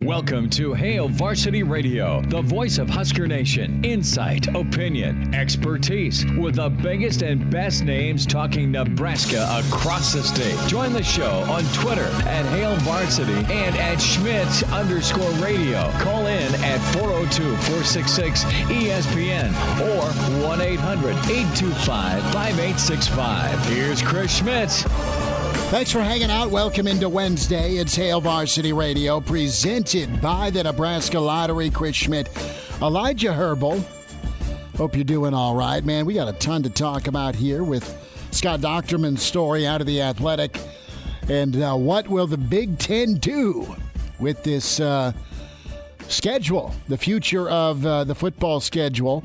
Welcome to Hail Varsity Radio, the voice of Husker Nation. Insight, opinion, expertise, with the biggest and best names talking Nebraska across the state. Join the show on Twitter at Hail Varsity and at Schmidt_radio. Call in at 402-466-ESPN or 1-800-825-5865. Here's Chris Schmidt. Thanks for hanging out. Welcome into Wednesday. It's Hail Varsity Radio, presented by the Nebraska Lottery. Chris Schmidt, Elijah Herbal. Hope you're doing all right, man. We got a ton to talk about here with Scott Docterman's story out of The Athletic. And what will the Big Ten do with this schedule, the future of the football schedule?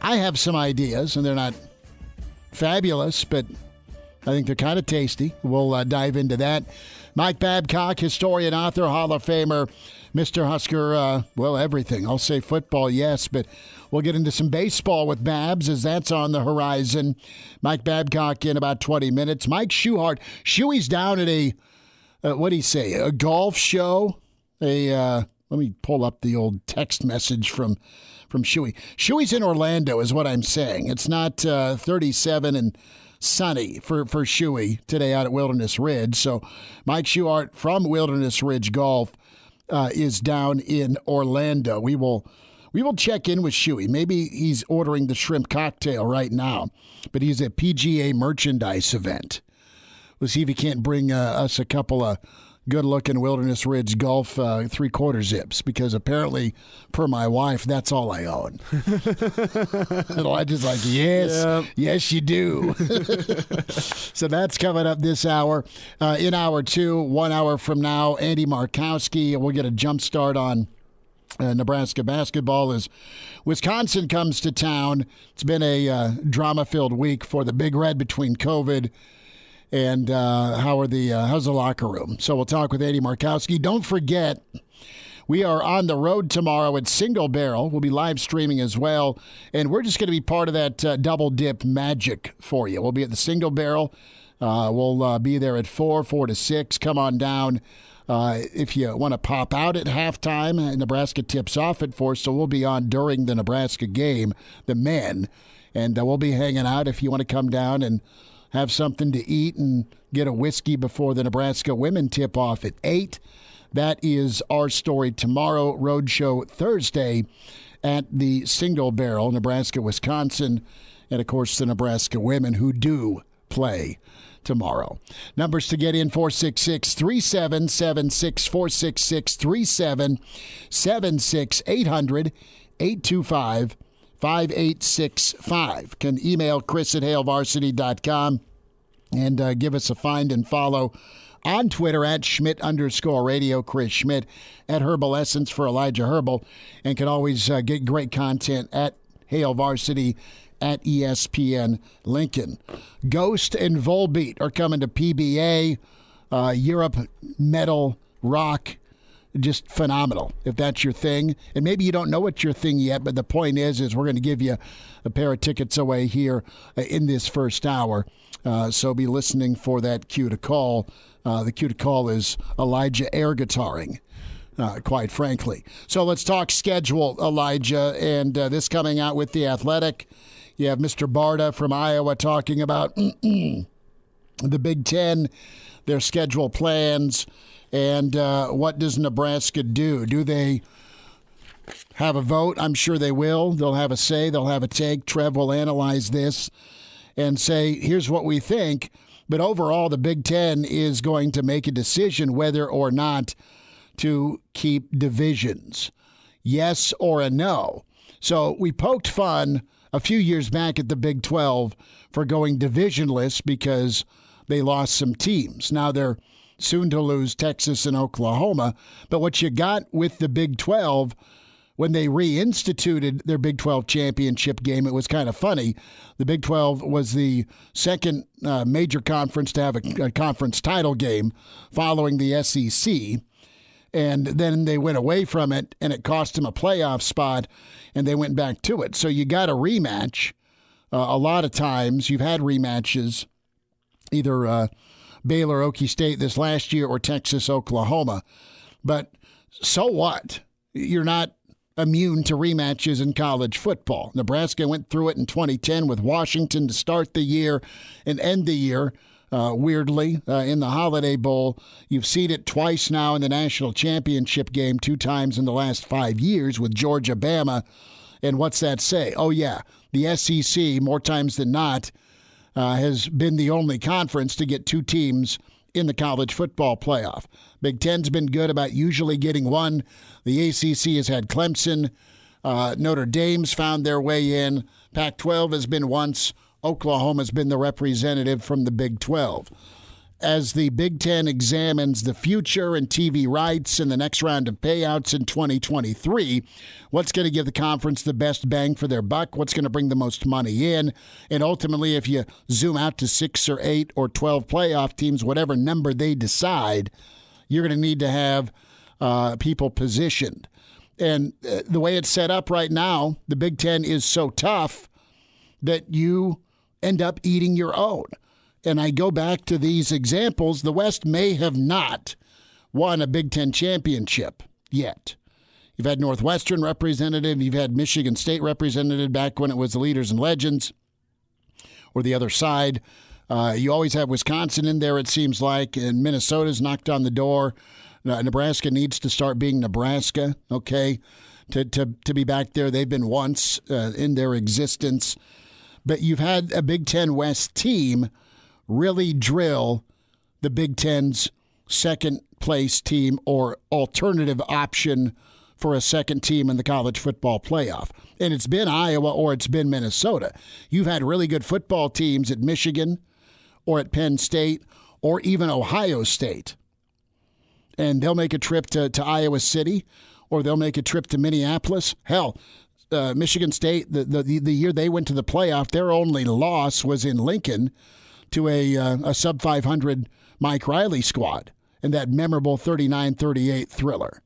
I have some ideas, and they're not fabulous, but I think they're kind of tasty. We'll dive into that. Mike Babcock, historian, author, Hall of Famer, Mr. Husker, everything. I'll say football, yes, but we'll get into some baseball with Babs as that's on the horizon. Mike Babcock in about 20 minutes. Mike Schuhart. Shuey's down at a, what do you say, a golf show? Let me pull up the old text message from Shuey. Shuey's in Orlando is what I'm saying. It's not 37 and sunny for Shuey today out at Wilderness Ridge. So Mike Schuhart from Wilderness Ridge Golf is down in Orlando. We will check in with Shuey. Maybe he's ordering the shrimp cocktail right now, but he's at PGA merchandise event. We'll see if he can't bring us a couple of good-looking Wilderness Ridge Golf 3/4 zips, because apparently, per my wife, that's all I own. And I just like, yes, you do. So that's coming up this hour. In hour two, 1 hour from now, Andy Markowski. We'll get a jump start on Nebraska basketball as Wisconsin comes to town. It's been a drama-filled week for the Big Red between COVID and how's the locker room. So we'll talk with Andy Markowski. Don't forget, we are on the road tomorrow at Single Barrel. We'll be live streaming as well, and we're just going to be part of that double dip magic for you. We'll be at the Single Barrel. We'll be there at 4 to 6. Come on down. If you want to pop out at halftime, Nebraska tips off at 4, so we'll be on during the Nebraska game, the men, and we'll be hanging out if you want to come down and have something to eat and get a whiskey before the Nebraska women tip off at 8. That is our story tomorrow. Roadshow Thursday at the Single Barrel, Nebraska, Wisconsin, and, of course, the Nebraska women who do play tomorrow. Numbers to get in, 466-3776, 466-3776, 800-825 5865. Can email Chris at HailVarsity.com and give us a find and follow on Twitter at Schmidt_radio, Chris Schmidt, at Herbal Essence for Elijah Herbal, and can always get great content at Hail Varsity at ESPN Lincoln. Ghost and Volbeat are coming to PBA. Europe metal rock. Just phenomenal, if that's your thing. And maybe you don't know it's your thing yet, but the point is we're going to give you a pair of tickets away here in this first hour. So be listening for that cue to call. The cue to call is Elijah air guitaring, quite frankly. So let's talk schedule, Elijah. And this coming out with The Athletic. You have Mr. Barta from Iowa talking about the Big Ten, their schedule plans. And what does Nebraska do? Do they have a vote? I'm sure they will. They'll have a say. They'll have a take. Trev will analyze this and say, here's what we think. But overall, the Big Ten is going to make a decision whether or not to keep divisions. Yes or a no. So we poked fun a few years back at the Big 12 for going divisionless because they lost some teams. Now they're soon to lose Texas and Oklahoma. But what you got with the Big 12, when they reinstituted their Big 12 championship game, it was kind of funny. The Big 12 was the second major conference to have a conference title game following the SEC. And then they went away from it, and it cost them a playoff spot, and they went back to it. So you got a rematch. A lot of times you've had rematches, either Baylor, Okie State this last year, or Texas, Oklahoma. But So what? You're not immune to rematches in college football. Nebraska went through it in 2010 with Washington to start the year and end the year. Weirdly, in the Holiday Bowl. You've seen it twice now in the national championship game, 2 times in the last 5 years with Georgia, Bama. And what's that say? Oh, yeah, the SEC, more times than not, has been the only conference to get 2 teams in the college football playoff. Big Ten's been good about usually getting one. The ACC has had Clemson. Notre Dame's found their way in. Pac-12 has been once. Oklahoma's been the representative from the Big 12. As the Big Ten examines the future and TV rights and the next round of payouts in 2023, what's going to give the conference the best bang for their buck? What's going to bring the most money in? And ultimately, if you zoom out to 6 or 8 or 12 playoff teams, whatever number they decide, you're going to need to have people positioned. And the way it's set up right now, the Big Ten is so tough that you end up eating your own. And I go back to these examples. The West may have not won a Big Ten championship yet. You've had Northwestern representative. You've had Michigan State representative back when it was the Leaders and Legends, or the other side. You always have Wisconsin in there, it seems like, and Minnesota's knocked on the door. Nebraska needs to start being Nebraska, okay, to be back there. They've been once in their existence. But you've had a Big Ten West team really drill the Big Ten's second-place team or alternative option for a second team in the college football playoff. And it's been Iowa or it's been Minnesota. You've had really good football teams at Michigan or at Penn State or even Ohio State. And they'll make a trip to Iowa City or they'll make a trip to Minneapolis. Hell, Michigan State, the year they went to the playoff, their only loss was in Lincoln to a sub-500 Mike Riley squad and that memorable 39-38 thriller,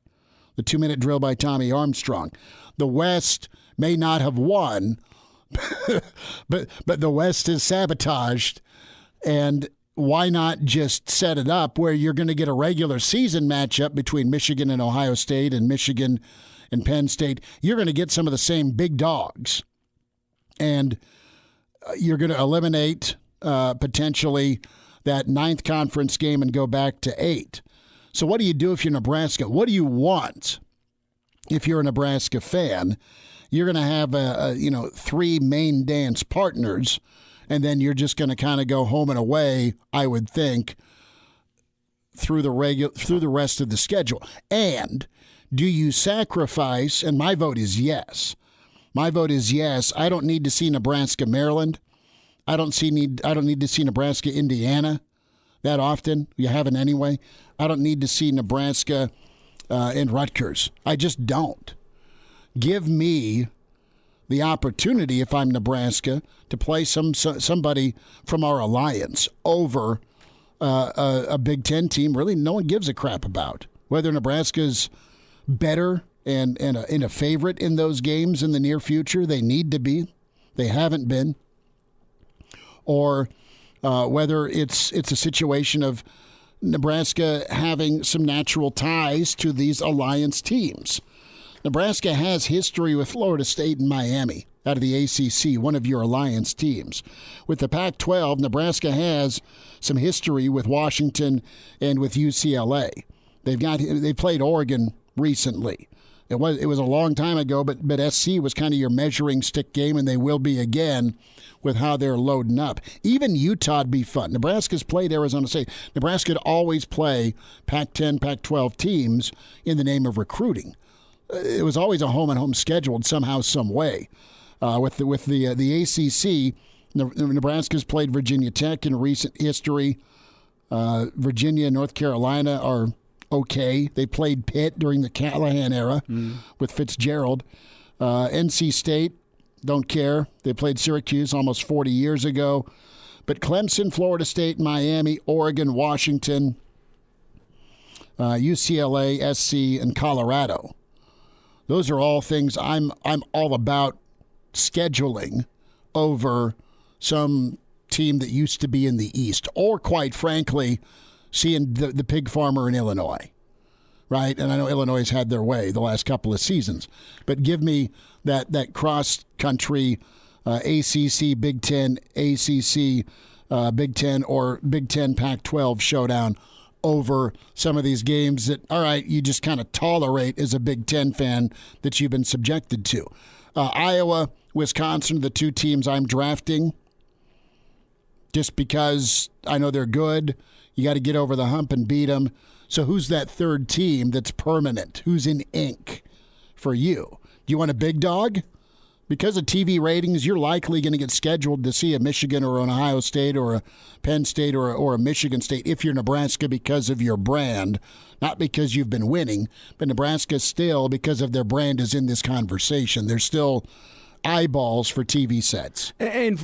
the 2-minute drill by Tommy Armstrong. The West may not have won, but the West is sabotaged, and why not just set it up where you're going to get a regular season matchup between Michigan and Ohio State and Michigan and Penn State? You're going to get some of the same big dogs, and you're going to eliminate potentially that 9th conference game and go back to 8. So what do you do if you're Nebraska? What do you want if you're a Nebraska fan? You're going to have 3 main dance partners, and then you're just going to kind of go home and away, I would think, through the rest of the schedule. And do you sacrifice? And my vote is yes. My vote is yes. I don't need to see Nebraska, Maryland. I don't need to see Nebraska, Indiana that often. You haven't anyway. I don't need to see Nebraska and Rutgers. I just don't. Give me the opportunity, if I'm Nebraska, to play somebody from our alliance over a Big Ten team really no one gives a crap about. Whether Nebraska's better and a favorite in those games in the near future, they need to be. They haven't been. Or whether it's a situation of Nebraska having some natural ties to these alliance teams. Nebraska has history with Florida State and Miami out of the ACC, one of your alliance teams. With the Pac-12, Nebraska has some history with Washington and with UCLA. They played Oregon recently. It was a long time ago, but SC was kind of your measuring stick game, and they will be again with how they're loading up. Even Utah'd be fun. Nebraska's played Arizona State. Nebraska'd always play Pac-10, Pac-12 teams in the name of recruiting. It was always a home-and-home scheduled somehow, some way. With the ACC, Nebraska's played Virginia Tech in recent history. Virginia and North Carolina are okay. They played Pitt during the Callahan era with Fitzgerald. NC State, don't care. They played Syracuse almost 40 years ago. But Clemson, Florida State, Miami, Oregon, Washington, UCLA, SC, and Colorado. Those are all things I'm all about scheduling over some team that used to be in the East, or quite frankly, seeing the pig farmer in Illinois. right? And I know Illinois has had their way the last couple of seasons. But give me that cross-country ACC, Big Ten, ACC, Big Ten, or Big Ten Pac-12 showdown over some of these games that, all right, you just kind of tolerate as a Big Ten fan that you've been subjected to. Iowa, Wisconsin, the two teams I'm drafting just because I know they're good. You got to get over the hump and beat them. So who's that third team that's permanent? Who's in ink for you? Do you want a big dog? Because of TV ratings, you're likely going to get scheduled to see a Michigan or an Ohio State or a Penn State or a Michigan State if you're Nebraska because of your brand, not because you've been winning. But Nebraska still, because of their brand, is in this conversation. There's still eyeballs for TV sets. And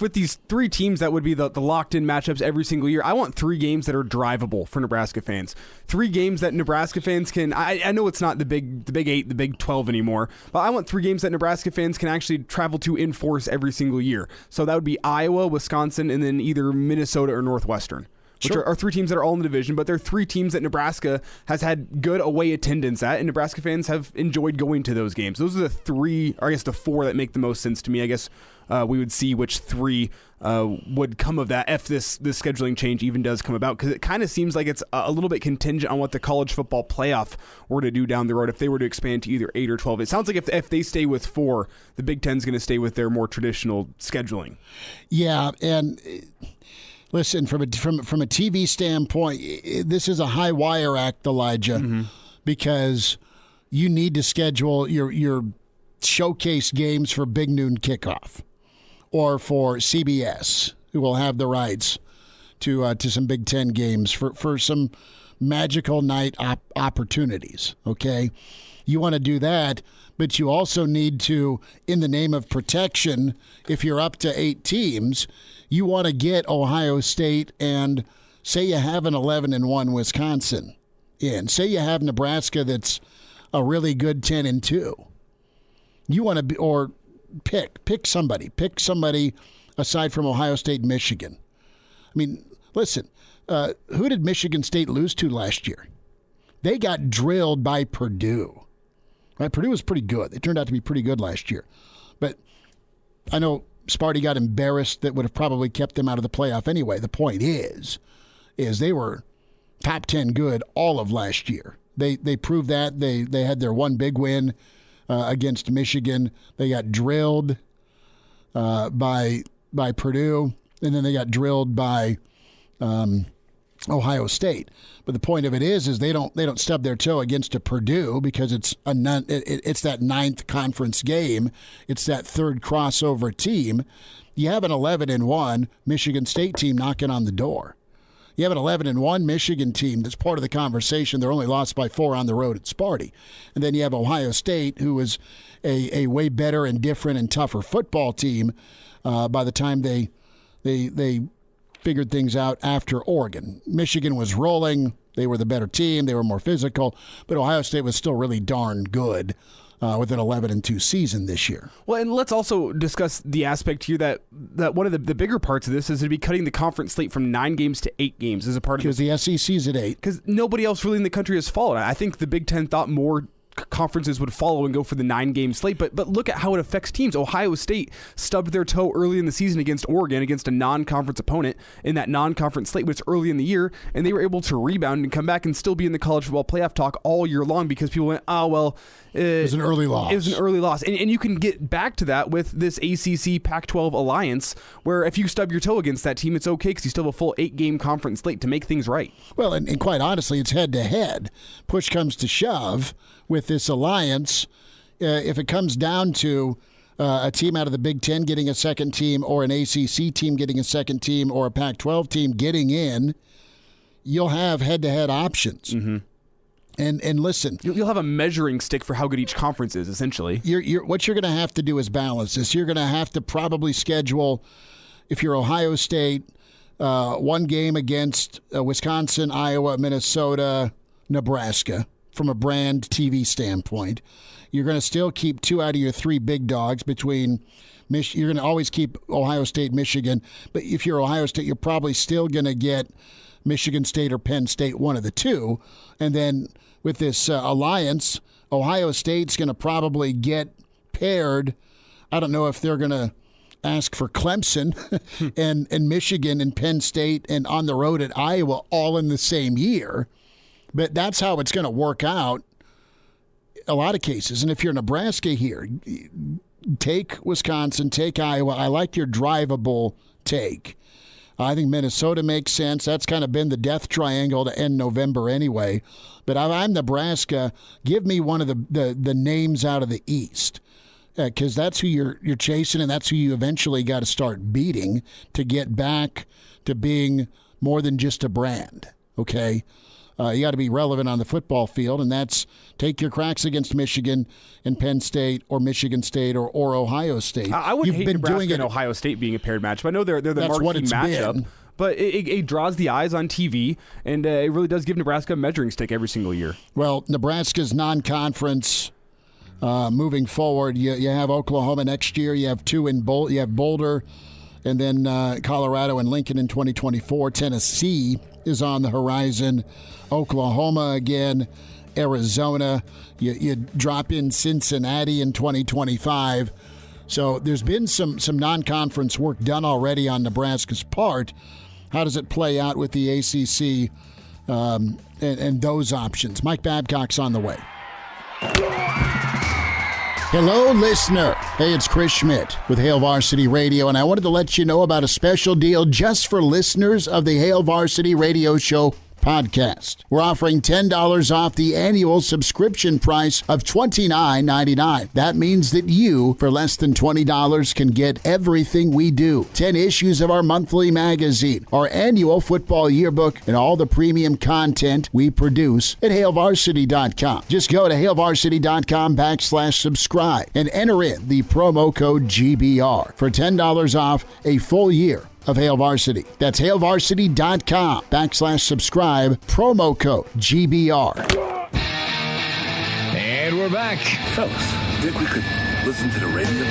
with these three teams that would be the locked-in matchups every single year, I want 3 games that are drivable for Nebraska fans. 3 games that Nebraska fans can... I know it's not the Big 8, the Big 12 anymore, but I want 3 games that Nebraska fans can actually travel to in force every single year. So that would be Iowa, Wisconsin, and then either Minnesota or Northwestern. Which are 3 teams that are all in the division, but they're 3 teams that Nebraska has had good away attendance at, and Nebraska fans have enjoyed going to those games. Those are the 3, or I guess the 4 that make the most sense to me. I guess we would see which 3 would come of that if this scheduling change even does come about, because it kind of seems like it's a little bit contingent on what the college football playoff were to do down the road if they were to expand to either 8 or 12. It sounds like if they stay with 4, the Big Ten's going to stay with their more traditional scheduling. Yeah, and... Listen, from a TV standpoint, this is a high wire act, Elijah, because you need to schedule your showcase games for Big Noon Kickoff or for CBS, who will have the rights to some Big Ten games for some magical night opportunities, okay? You want to do that, but you also need to, in the name of protection, if you're up to 8 teams, you want to get Ohio State and say you have an 11-1 Wisconsin in. Say you have Nebraska that's a really good 10-2. You want to be, or pick somebody aside from Ohio State and Michigan. I mean, listen, who did Michigan State lose to last year? They got drilled by Purdue. Right? Purdue was pretty good. They turned out to be pretty good last year. But I know Sparty got embarrassed. That would have probably kept them out of the playoff anyway. The point is they were top 10 good all of last year. They proved that. They had their one big win against Michigan. They got drilled by Purdue, and then they got drilled by Ohio State. But the point of it is they don't stub their toe against a Purdue because it's that 9th conference game. It's that 3rd crossover team. You have an 11-1 Michigan State team knocking on the door. You have an 11-1 Michigan team that's part of the conversation. They're only lost by 4 on the road at Sparty. And then you have Ohio State, who is a way better and different and tougher football team by the time they figured things out after Oregon. Michigan was rolling. They were the better team. They were more physical. But Ohio State was still really darn good with an 11-2 season this year. Well, and let's also discuss the aspect here that one of the bigger parts of this is to be cutting the conference slate from 9 games to 8 games as a part of because the SEC's at 8. Because nobody else really in the country has followed. I think the Big Ten thought more conferences would follow and go for the 9-game slate, but look at how it affects teams. Ohio State stubbed their toe early in the season against Oregon, against a non-conference opponent in that non-conference slate, but it's early in the year, and they were able to rebound and come back and still be in the college football playoff talk all year long because people went, it was an early loss. It was an early loss. And you can get back to that with this ACC Pac-12 alliance, where if you stub your toe against that team, it's okay because you still have a full 8-game conference slate to make things right. Well, and quite honestly, it's head-to-head. Push comes to shove with this alliance. If it comes down to a team out of the Big Ten getting a second team or an ACC team getting a second team or a Pac-12 team getting in, you'll have head-to-head options. Mm-hmm. And listen, you'll have a measuring stick for how good each conference is, essentially. What you're going to have to do is balance this. You're going to have to probably schedule, if you're Ohio State, one game against Wisconsin, Iowa, Minnesota, Nebraska from a brand TV standpoint. You're going to still keep 2 out of your 3 big dogs between you're going to always keep Ohio State, Michigan. But if you're Ohio State, you're probably still going to get Michigan State or Penn State, one of the two. And then with this alliance. Ohio State's going to probably get paired. I don't know if they're going to ask for Clemson and Michigan and Penn State and on the road at Iowa all in the same year. But that's how it's going to work out a lot of cases. And if you're Nebraska here, take Wisconsin, take Iowa. I like your drivable take. I think Minnesota makes sense. That's kind of been the death triangle to end November anyway. But I'm Nebraska. Give me one of the names out of the East, because that's who you're chasing, and that's who you eventually got to start beating to get back to being more than just a brand. Okay, you got to be relevant on the football field, and that's take your cracks against Michigan and Penn State or Michigan State or Ohio State. I would hate Nebraska and Ohio State being a paired matchup. I know they're the marquee matchup. Been. But it draws the eyes on TV, and it really does give Nebraska a measuring stick every single year. Well, Nebraska's non-conference moving forward. You have Oklahoma next year. You have two in Boulder. You have Boulder, and then Colorado and Lincoln in 2024. Tennessee is on the horizon. Oklahoma again. Arizona. You drop in Cincinnati in 2025. So there's been some non-conference work done already on Nebraska's part. How does it play out with the ACC and those options? Mike Babcock's on the way. Hello, listener. Hey, it's Chris Schmidt with Hail Varsity Radio, and I wanted to let you know about a special deal just for listeners of the Hail Varsity Radio Show podcast. We're offering $10 off the annual subscription price of $29.99. That means that you, for less than $20, can get everything we do. 10 issues of our monthly magazine, our annual football yearbook, and all the premium content we produce at HailVarsity.com. Just go to HailVarsity.com/subscribe and enter in the promo code GBR for $10 off a full year of Hail Varsity. That's HailVarsity.com/subscribe, promo code GBR. And we're back Fellas, think we could listen to the radio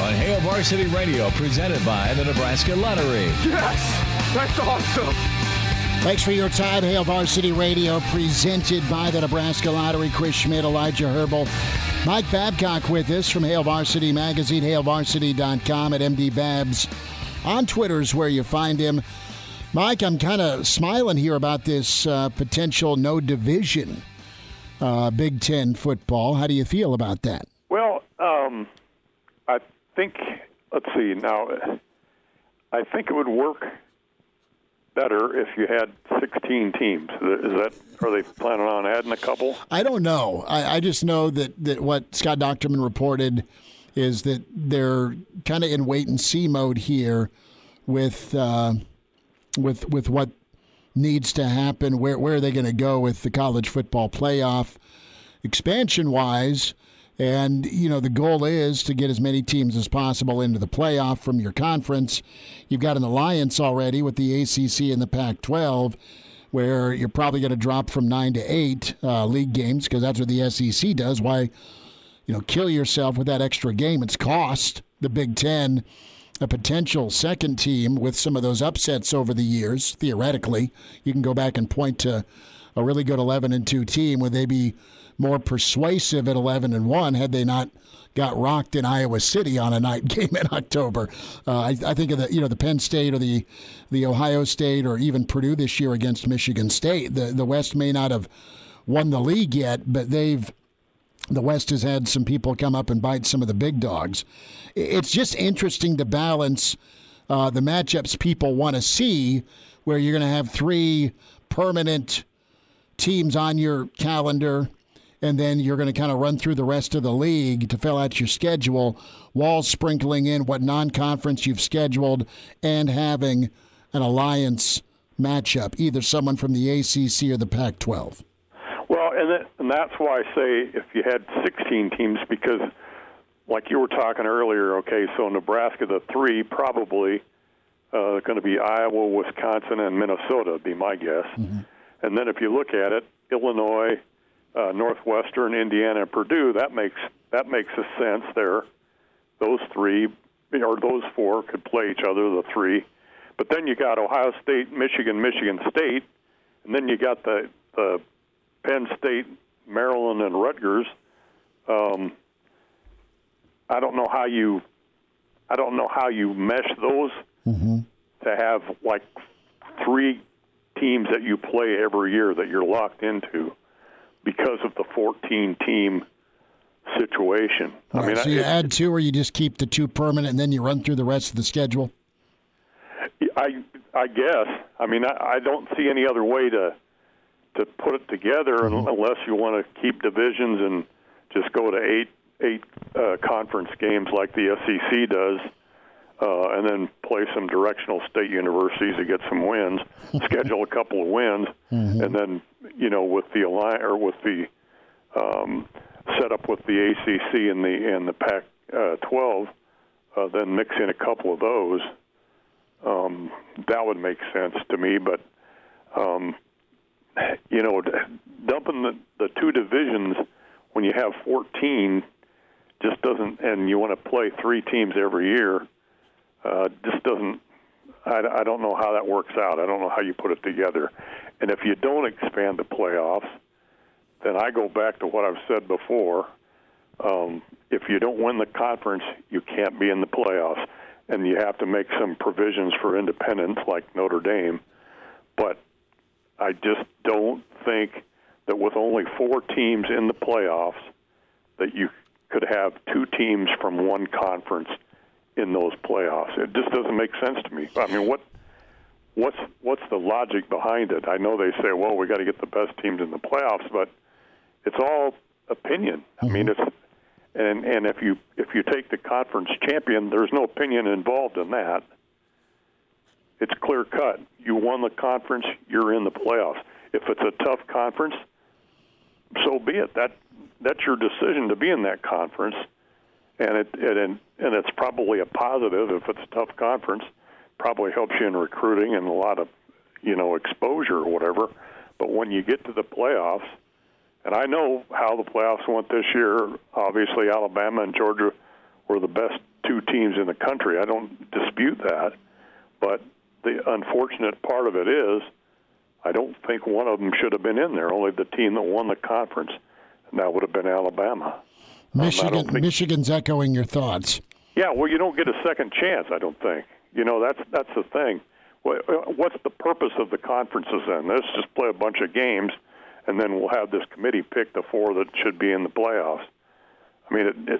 on Hail Varsity Radio, presented by the Nebraska Lottery. Yes! That's awesome! Thanks for your time. Hail Varsity Radio, presented by the Nebraska Lottery. Chris Schmidt, Elijah Herbal. Mike Babcock with us from Hail Varsity Magazine, HailVarsity.com, at MD Babs. On Twitter is where you find him. Mike, I'm kind of smiling here about this potential no division Big Ten football. How do you feel about that? Well, I think, let's see, now, I think it would work better if you had 16 teams. Are they planning on adding a couple? I don't know. I just know that what Scott Docterman reported is that they're kind of in wait-and-see mode here with what needs to happen. Where are they going to go with the college football playoff expansion-wise? And, the goal is to get as many teams as possible into the playoff from your conference. You've got an alliance already with the ACC and the Pac-12 where you're probably going to drop from 9 to 8 league games because that's what the SEC does. Why kill yourself with that extra game? It's cost the Big Ten a potential second team with some of those upsets over the years. Theoretically, you can go back and point to a really good 11-2 team. Would they be more persuasive at 11-1 had they not got rocked in Iowa City on a night game in October? I think of the Penn State or the Ohio State or even Purdue this year against Michigan State. The West may not have won the league yet, but the West has had some people come up and bite some of the big dogs. It's just interesting to balance the matchups people want to see, where you're going to have 3 permanent teams on your calendar, and then you're going to kind of run through the rest of the league to fill out your schedule, while sprinkling in what non-conference you've scheduled and having an alliance matchup, either someone from the ACC or the Pac-12. Well, and that's why I say if you had 16 teams, because like you were talking earlier, okay, so Nebraska, the 3 probably going to be Iowa, Wisconsin, and Minnesota, would be my guess. Mm-hmm. And then if you look at it, Illinois, Northwestern, Indiana, and Purdue, that makes a sense there. Those 3 or those 4 could play each other, the 3. But then you got Ohio State, Michigan State, and then you got the Penn State, Maryland and Rutgers. I don't know how you mesh those to have like 3 teams that you play every year that you're locked into because of the 14-team situation. Right, I mean, so you add 2, or you just keep the 2 permanent, and then you run through the rest of the schedule? I guess. I mean, I don't see any other way to put it together unless you want to keep divisions and just go to 8 conference games like the SEC does, and then play some directional state universities to get some wins, schedule a couple of wins, and then with the with the setup with the ACC and the Pac-12, then mix in a couple of those. That would make sense to me, but dumping the 2 divisions when you have 14 just doesn't, and you want to play 3 teams every year, just doesn't. I don't know how that works out. I don't know how you put it together. And if you don't expand the playoffs, then I go back to what I've said before. If you don't win the conference, you can't be in the playoffs, and you have to make some provisions for independents like Notre Dame. But I just don't think that with only 4 teams in the playoffs that you could have 2 teams from one conference in those playoffs. It just doesn't make sense to me. I mean, what's the logic behind it? I know they say, well, we got to get the best teams in the playoffs, but it's all opinion. I mean, it's and if you take the conference champion, there's no opinion involved in that. It's clear cut. You won the conference, you're in the playoffs. If it's a tough conference, so be it. That's your decision to be in that conference, and it's probably a positive if it's a tough conference. Probably helps you in recruiting and a lot of exposure or whatever. But when you get to the playoffs, and I know how the playoffs went this year. Obviously, Alabama and Georgia were the best 2 teams in the country. I don't dispute that. But the unfortunate part of it is I don't think one of them should have been in there, only the team that won the conference, and that would have been Alabama. Michigan's echoing your thoughts. Yeah, well, you don't get a second chance, I don't think. That's the thing. What's the purpose of the conferences then? Let's just play a bunch of games, and then we'll have this committee pick the 4 that should be in the playoffs. I mean,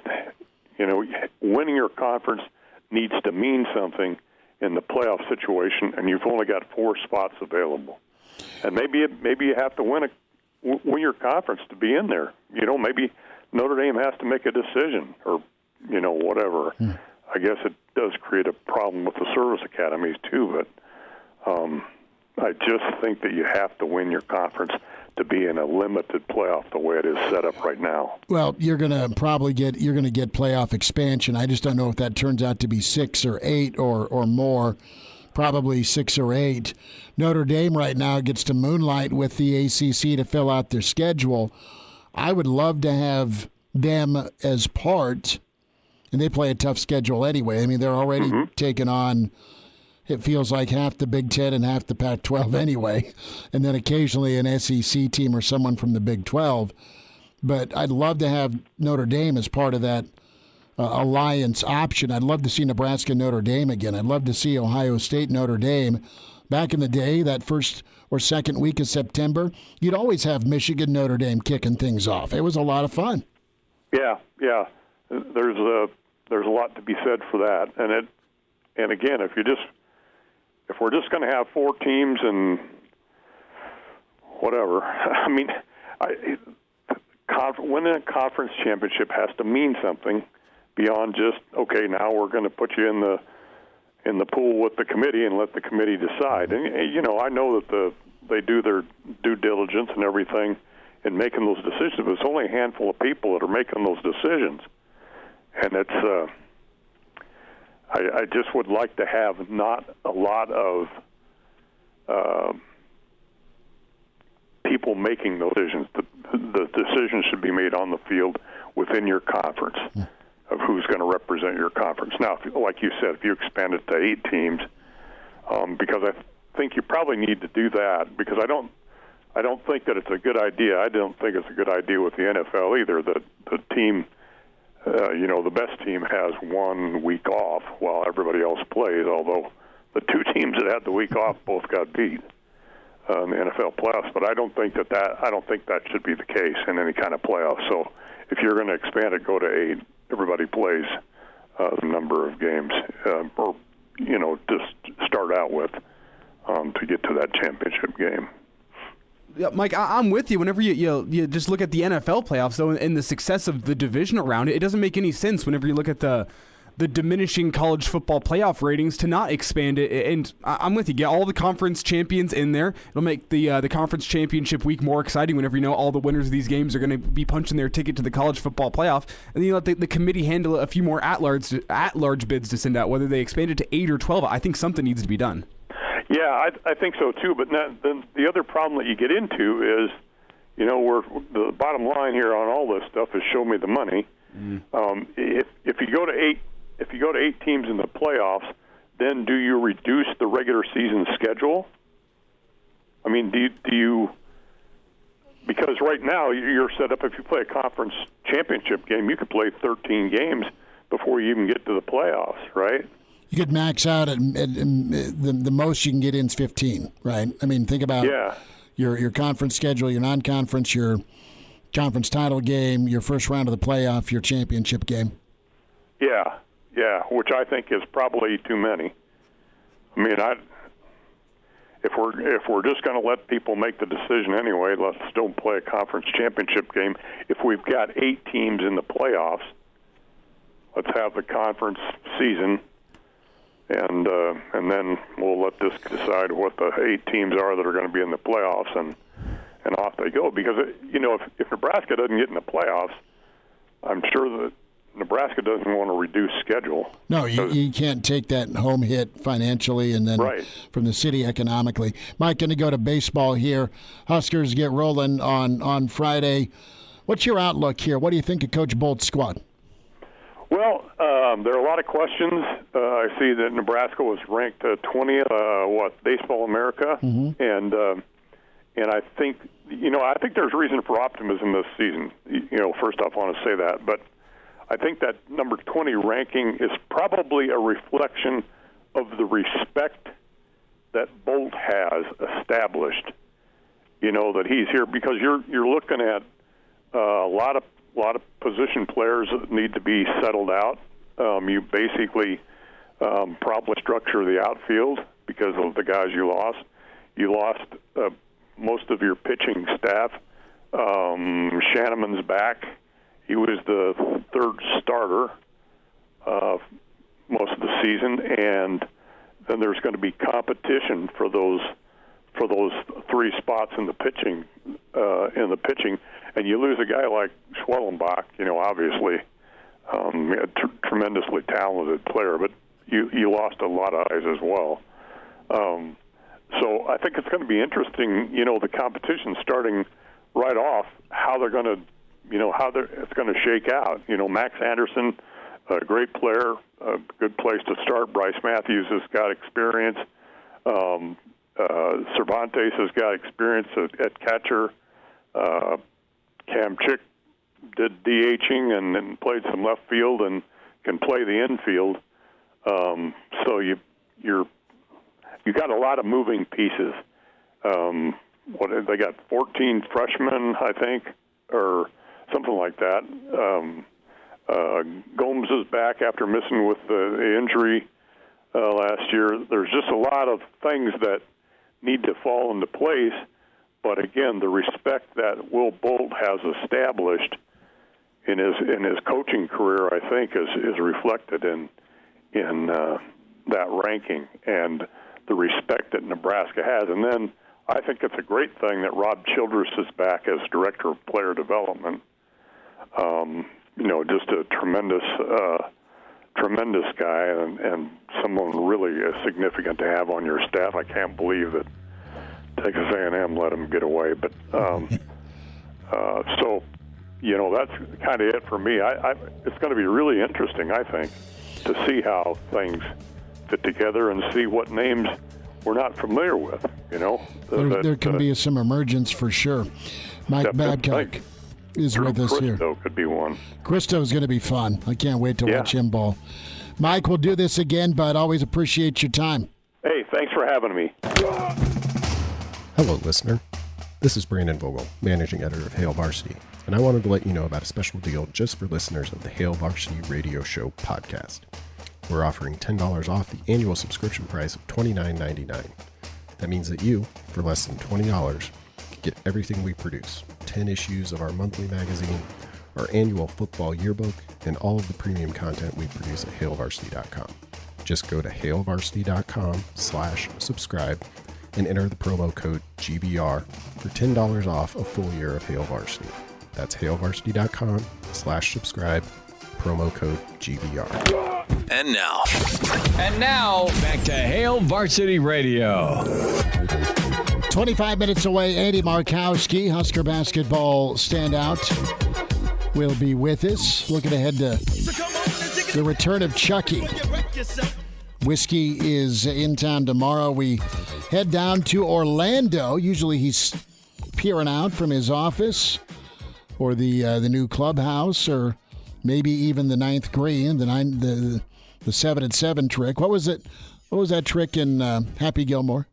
winning your conference needs to mean something in the playoff situation, and you've only got 4 spots available. And maybe you have to win your conference to be in there. Maybe Notre Dame has to make a decision, or whatever. I guess it does create a problem with the service academies too, but I just think that you have to win your conference to be in a limited playoff the way it is set up right now. Well, you're going to get playoff expansion. I just don't know if that turns out to be 6 or 8 or more. Probably 6 or 8. Notre Dame right now gets to moonlight with the ACC to fill out their schedule. I would love to have them as part, and they play a tough schedule anyway. I mean, they're already taking on, it feels like, half the Big Ten and half the Pac-12 anyway, and then occasionally an SEC team or someone from the Big 12. But I'd love to have Notre Dame as part of that alliance option. I'd love to see Nebraska Notre Dame again. I'd love to see Ohio State Notre Dame. Back in the day, that first or second week of September, you'd always have Michigan Notre Dame kicking things off. It was a lot of fun. Yeah. There's a lot to be said for that. And again, if we're just going to have 4 teams and whatever, I mean, winning a conference championship has to mean something beyond just, okay, now we're going to put you in the pool with the committee and let the committee decide. And I know that they do their due diligence and everything in making those decisions, but it's only a handful of people that are making those decisions. And it's I just would like to have not a lot of people making those decisions. The decisions should be made on the field within your conference of who's going to represent your conference. Now, like you said, if you expand it to 8 teams, because I think you probably need to do that, because I don't I don't think that it's a good idea. I don't think it's a good idea with the NFL either, that the team, the best team has 1 week off while everybody else plays, although the 2 teams that had the week off both got beat in the NFL playoffs. But I don't think that should be the case in any kind of playoff. So if you're going to expand it, go to 8. Everybody plays the number of games, or just start out with to get to that championship game. Yeah, Mike, I'm with you. Whenever you just look at the NFL playoffs, though, and the success of the division around it, it doesn't make any sense whenever you look at the diminishing college football playoff ratings to not expand it. And I'm with you. Get all the conference champions in there. It'll make the conference championship week more exciting whenever you know all the winners of these games are going to be punching their ticket to the college football playoff. And then you let the committee handle a few more at-large bids to send out, whether they expand it to 8 or 12. I think something needs to be done. Yeah, I think so too. But then the other problem that you get into is, where the bottom line here on all this stuff is show me the money. If you go to 8 teams in the playoffs, then do you reduce the regular season schedule? I mean, do you? Because right now you're set up. If you play a conference championship game, you could play 13 games before you even get to the playoffs, right? You could max out at the most you can get in is 15, right? I mean, think about your conference schedule, your non-conference, your conference title game, your first round of the playoff, your championship game. Yeah, which I think is probably too many. I mean, if we're just going to let people make the decision anyway, let's still play a conference championship game. If we've got 8 teams in the playoffs, let's have the conference season. And then we'll let this decide what the 8 teams are that are going to be in the playoffs, and off they go. Because if Nebraska doesn't get in the playoffs, I'm sure that Nebraska doesn't want to reduce schedule. No, you can't take that home hit financially and then from the city economically. Mike, going to go to baseball here. Huskers get rolling on Friday. What's your outlook here? What do you think of Coach Bolt's squad? Well, there are a lot of questions. I see that Nebraska was ranked 20th, Baseball America, and I think I think there's reason for optimism this season. First off, I want to say that, but I think that number 20 ranking is probably a reflection of the respect that Bolt has established. That he's here because you're looking at a lot of position players that need to be settled out. You basically probably structure the outfield because of the guys you lost. You lost most of your pitching staff. Shanneman's back. He was the 3rd starter most of the season, and then there's going to be competition for those 3 spots in the pitching. And you lose a guy like Schwellenbach, obviously a tremendously talented player, but you lost a lot of eyes as well. So I think it's going to be interesting, the competition starting right off, how they're going to, it's going to shake out. Max Anderson, a great player, a good place to start. Bryce Matthews has got experience. Cervantes has got experience at catcher. Cam Chick did DHing and played some left field and can play the infield. So you got a lot of moving pieces. They got 14 freshmen, I think, or something like that. Gomes is back after missing with the injury last year. There's just a lot of things that need to fall into place. But again, the respect that Will Bolt has established in his coaching career, I think, is reflected in that ranking and the respect that Nebraska has. And then I think it's a great thing that Rob Childress is back as director of player development. Just a tremendous guy and someone really significant to have on your staff. I can't believe that Texas A&M let him get away, but so that's kind of it for me. It's going to be really interesting, I think, to see how things fit together and see what names we're not familiar with. There can be some emergence for sure. Mike Babcock is with us here. Christo could be one. Christo's going to be fun. I can't wait to watch him ball. Mike, we'll do this again, but always appreciate your time. Hey, thanks for having me. Hello, listener. This is Brandon Vogel, managing editor of Hail Varsity, and I wanted to let you know about a special deal just for listeners of the Hail Varsity Radio Show podcast. We're offering $10 off the annual subscription price of $29.99. That means that you, for less than $20, get everything we produce, 10 issues of our monthly magazine, our annual football yearbook, and all of the premium content we produce at hailvarsity.com. Just go to hailvarsity.com/subscribe and enter the promo code GBR for $10 off a full year of Hail Varsity. That's hailvarsity.com/subscribe, promo code GBR. And now, back to Hail Varsity Radio. 25 minutes away, Andy Markowski, Husker basketball standout, will be with us. Looking ahead to the return of Chucky. Whiskey is in town tomorrow. We head down to Orlando. Usually he's peering out from his office or the new clubhouse, or maybe even the ninth green, the 7-at-7 trick. What was it? What was that trick in Happy Gilmore?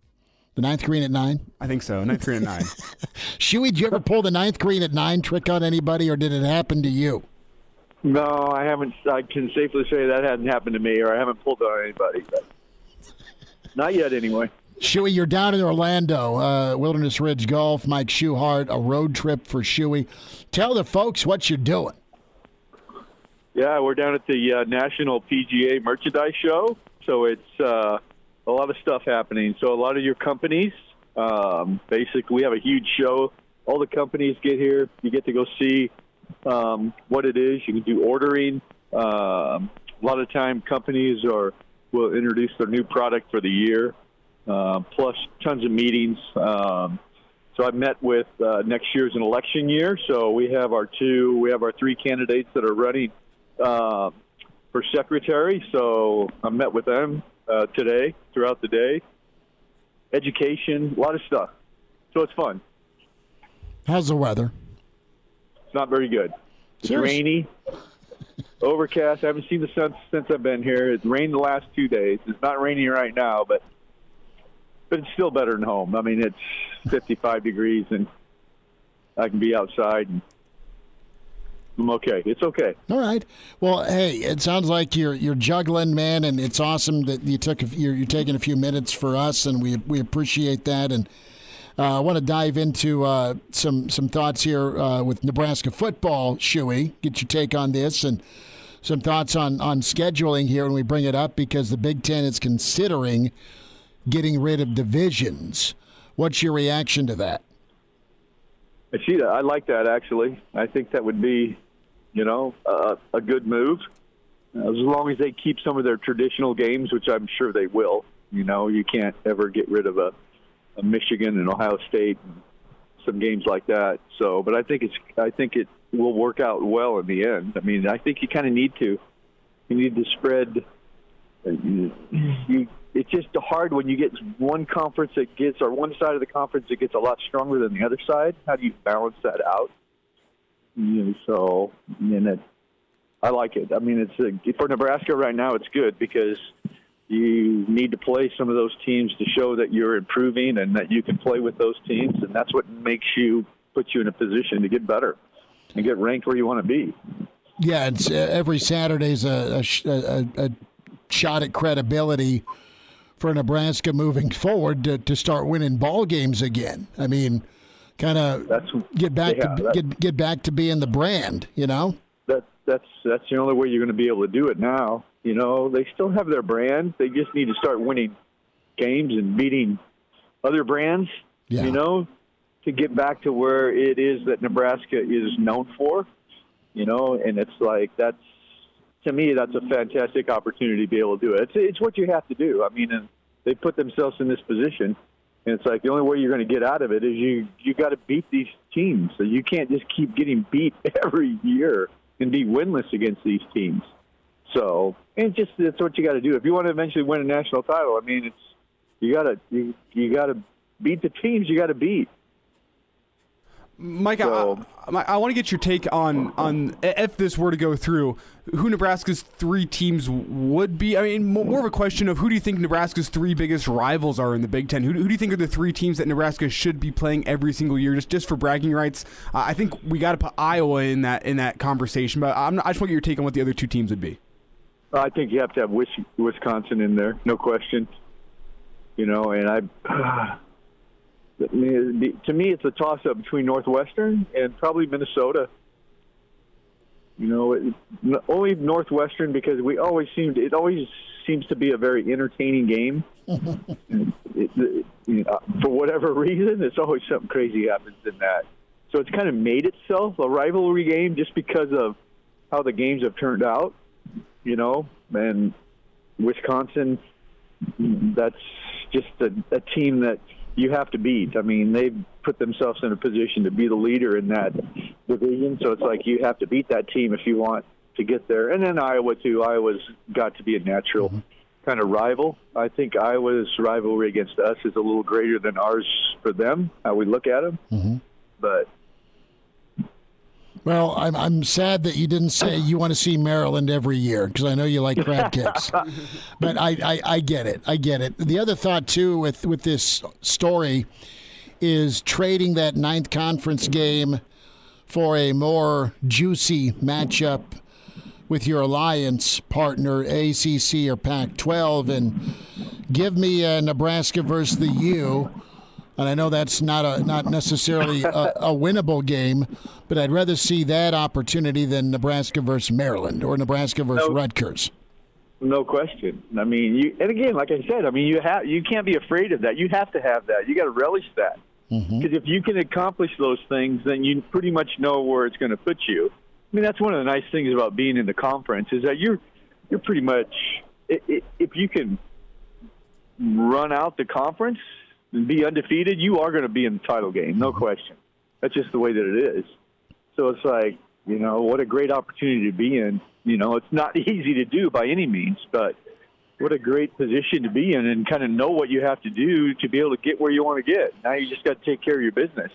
The ninth green at 9? I think so. Ninth green at 9. Shuey, did you ever pull the ninth green at 9 trick on anybody, or did it happen to you? No, I haven't. I can safely say that hadn't happened to me, or I haven't pulled on anybody. But not yet, anyway. Shuey, you're down in Orlando, Wilderness Ridge Golf, Mike Schuhart, a road trip for Shuey. Tell the folks what you're doing. Yeah, we're down at the National PGA Merchandise Show, so it's a lot of stuff happening. So a lot of your companies, basically, we have a huge show. All the companies get here. You get to go see what it is. You can do ordering. A lot of time companies will introduce their new product for the year, plus tons of meetings. So I met with next year's an election year. So we have our 3 candidates that are running for secretary. So I met with them today, throughout the day. Education, a lot of stuff. So it's fun. How's the weather? It's not very good. It's Seriously? rainy, overcast. I haven't seen the sun since I've been here. It's rained the last 2 days. It's not raining right now, but it's still better than home. I mean, it's 55 degrees, and I can be outside, and I'm okay. It's okay. All right. Well, hey, it sounds like you're juggling, man, and it's awesome that you're taking a few minutes for us, and we appreciate that. And I want to dive into some thoughts here with Nebraska football, Shuey. Get your take on this and some thoughts on scheduling here when we bring it up, because the Big Ten is considering getting rid of divisions. What's your reaction to that? I see that. I like that, actually. I think that would be, a good move, as long as they keep some of their traditional games, which I'm sure they will. You can't ever get rid of a Michigan and Ohio State and some games like that. So, but I think it will work out well in the end. I mean, I think you kind of need to. You need to spread. It's just hard when you get one conference or one side of the conference that gets a lot stronger than the other side. How do you balance that out? I like it. I mean, it's for Nebraska right now. It's good because you need to play some of those teams to show that you're improving and that you can play with those teams, and that's what puts you in a position to get better and get ranked where you want to be. Yeah, it's every Saturday's a shot at credibility for Nebraska moving forward to start winning ball games again. I mean, kind of get back to being the brand. That's the only way you're going to be able to do it now. They still have their brand. They just need to start winning games and beating other brands, to get back to where it is that Nebraska is known for, and it's like to me, that's a fantastic opportunity to be able to do it. It's what you have to do. I mean, and they put themselves in this position, and it's like the only way you're going to get out of it is you got to beat these teams. So you can't just keep getting beat every year and be winless against these teams. So, it's what you got to do. If you want to eventually win a national title, I mean, You gotta beat the teams you got to beat. Mike, so, I want to get your take on if this were to go through, who Nebraska's 3 teams would be. I mean, more of a question of who do you think Nebraska's 3 biggest rivals are in the Big Ten? Who do you think are the 3 teams that Nebraska should be playing every single year, just for bragging rights? I think we got to put Iowa in that conversation, but I just want to get your take on what the other 2 teams would be. I think you have to have Wisconsin in there, no question. And to me, it's a toss-up between Northwestern and probably Minnesota. Only Northwestern because it always seems to be a very entertaining game. For whatever reason, it's always something crazy happens in that. So it's kind of made itself a rivalry game just because of how the games have turned out. And Wisconsin, that's just a team that you have to beat. I mean, they've put themselves in a position to be the leader in that division, so it's like you have to beat that team if you want to get there. And then Iowa, too. Iowa's got to be a natural kind of rival. I think Iowa's rivalry against us is a little greater than ours for them, how we look at them. But well, I'm sad that you didn't say you want to see Maryland every year because I know you like crab cakes. But I get it. I get it. The other thought, too, with this story is trading that 9th conference game for a more juicy matchup with your alliance partner, ACC or Pac-12, and give me Nebraska versus the U. And I know that's not necessarily a winnable game, but I'd rather see that opportunity than Nebraska versus Maryland or Nebraska versus Rutgers. No question. I mean, and again, like I said, I mean, you can't be afraid of that. You have to have that. You got to relish that. Because if you can accomplish those things, then you pretty much know where it's going to put you. I mean, that's one of the nice things about being in the conference is that you're pretty much, if you can run out the conference and be undefeated, you are going to be in the title game, no question. That's just the way that it is. So it's like, what a great opportunity to be in. It's not easy to do by any means, but what a great position to be in and kind of know what you have to do to be able to get where you want to get. Now you just got to take care of your business.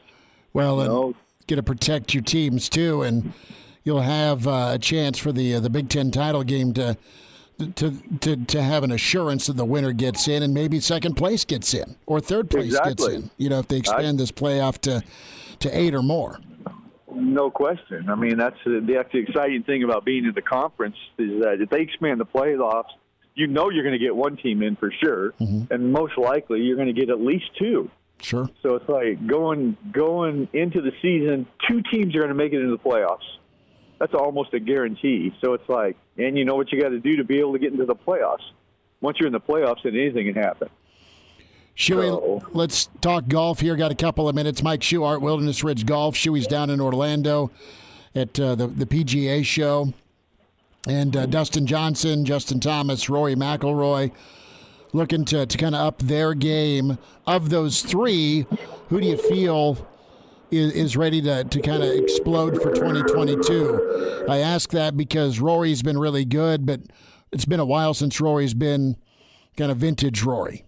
Well, and got to protect your teams too, and you'll have a chance for the Big Ten title game to have an assurance that the winner gets in and maybe second place gets in or third place gets in, if they expand this playoff to 8 or more. No question. I mean, that's the exciting thing about being in the conference is that if they expand the playoffs, you're going to get one team in for sure, and most likely you're going to get at least 2. Sure. So it's like going into the season, 2 teams are going to make it into the playoffs. That's almost a guarantee. So it's like, and you know what you got to do to be able to get into the playoffs. Once you're in the playoffs, then anything can happen. Shuey, let's talk golf here. Got a couple of minutes. Mike Schuart, Wilderness Ridge Golf. Shuey's down in Orlando at the PGA show. And Dustin Johnson, Justin Thomas, Rory McIlroy looking to kind of up their game. Of those 3, who do you feel is ready to kind of explode for 2022? I ask that because Rory's been really good, but it's been a while since Rory's been kind of vintage Rory.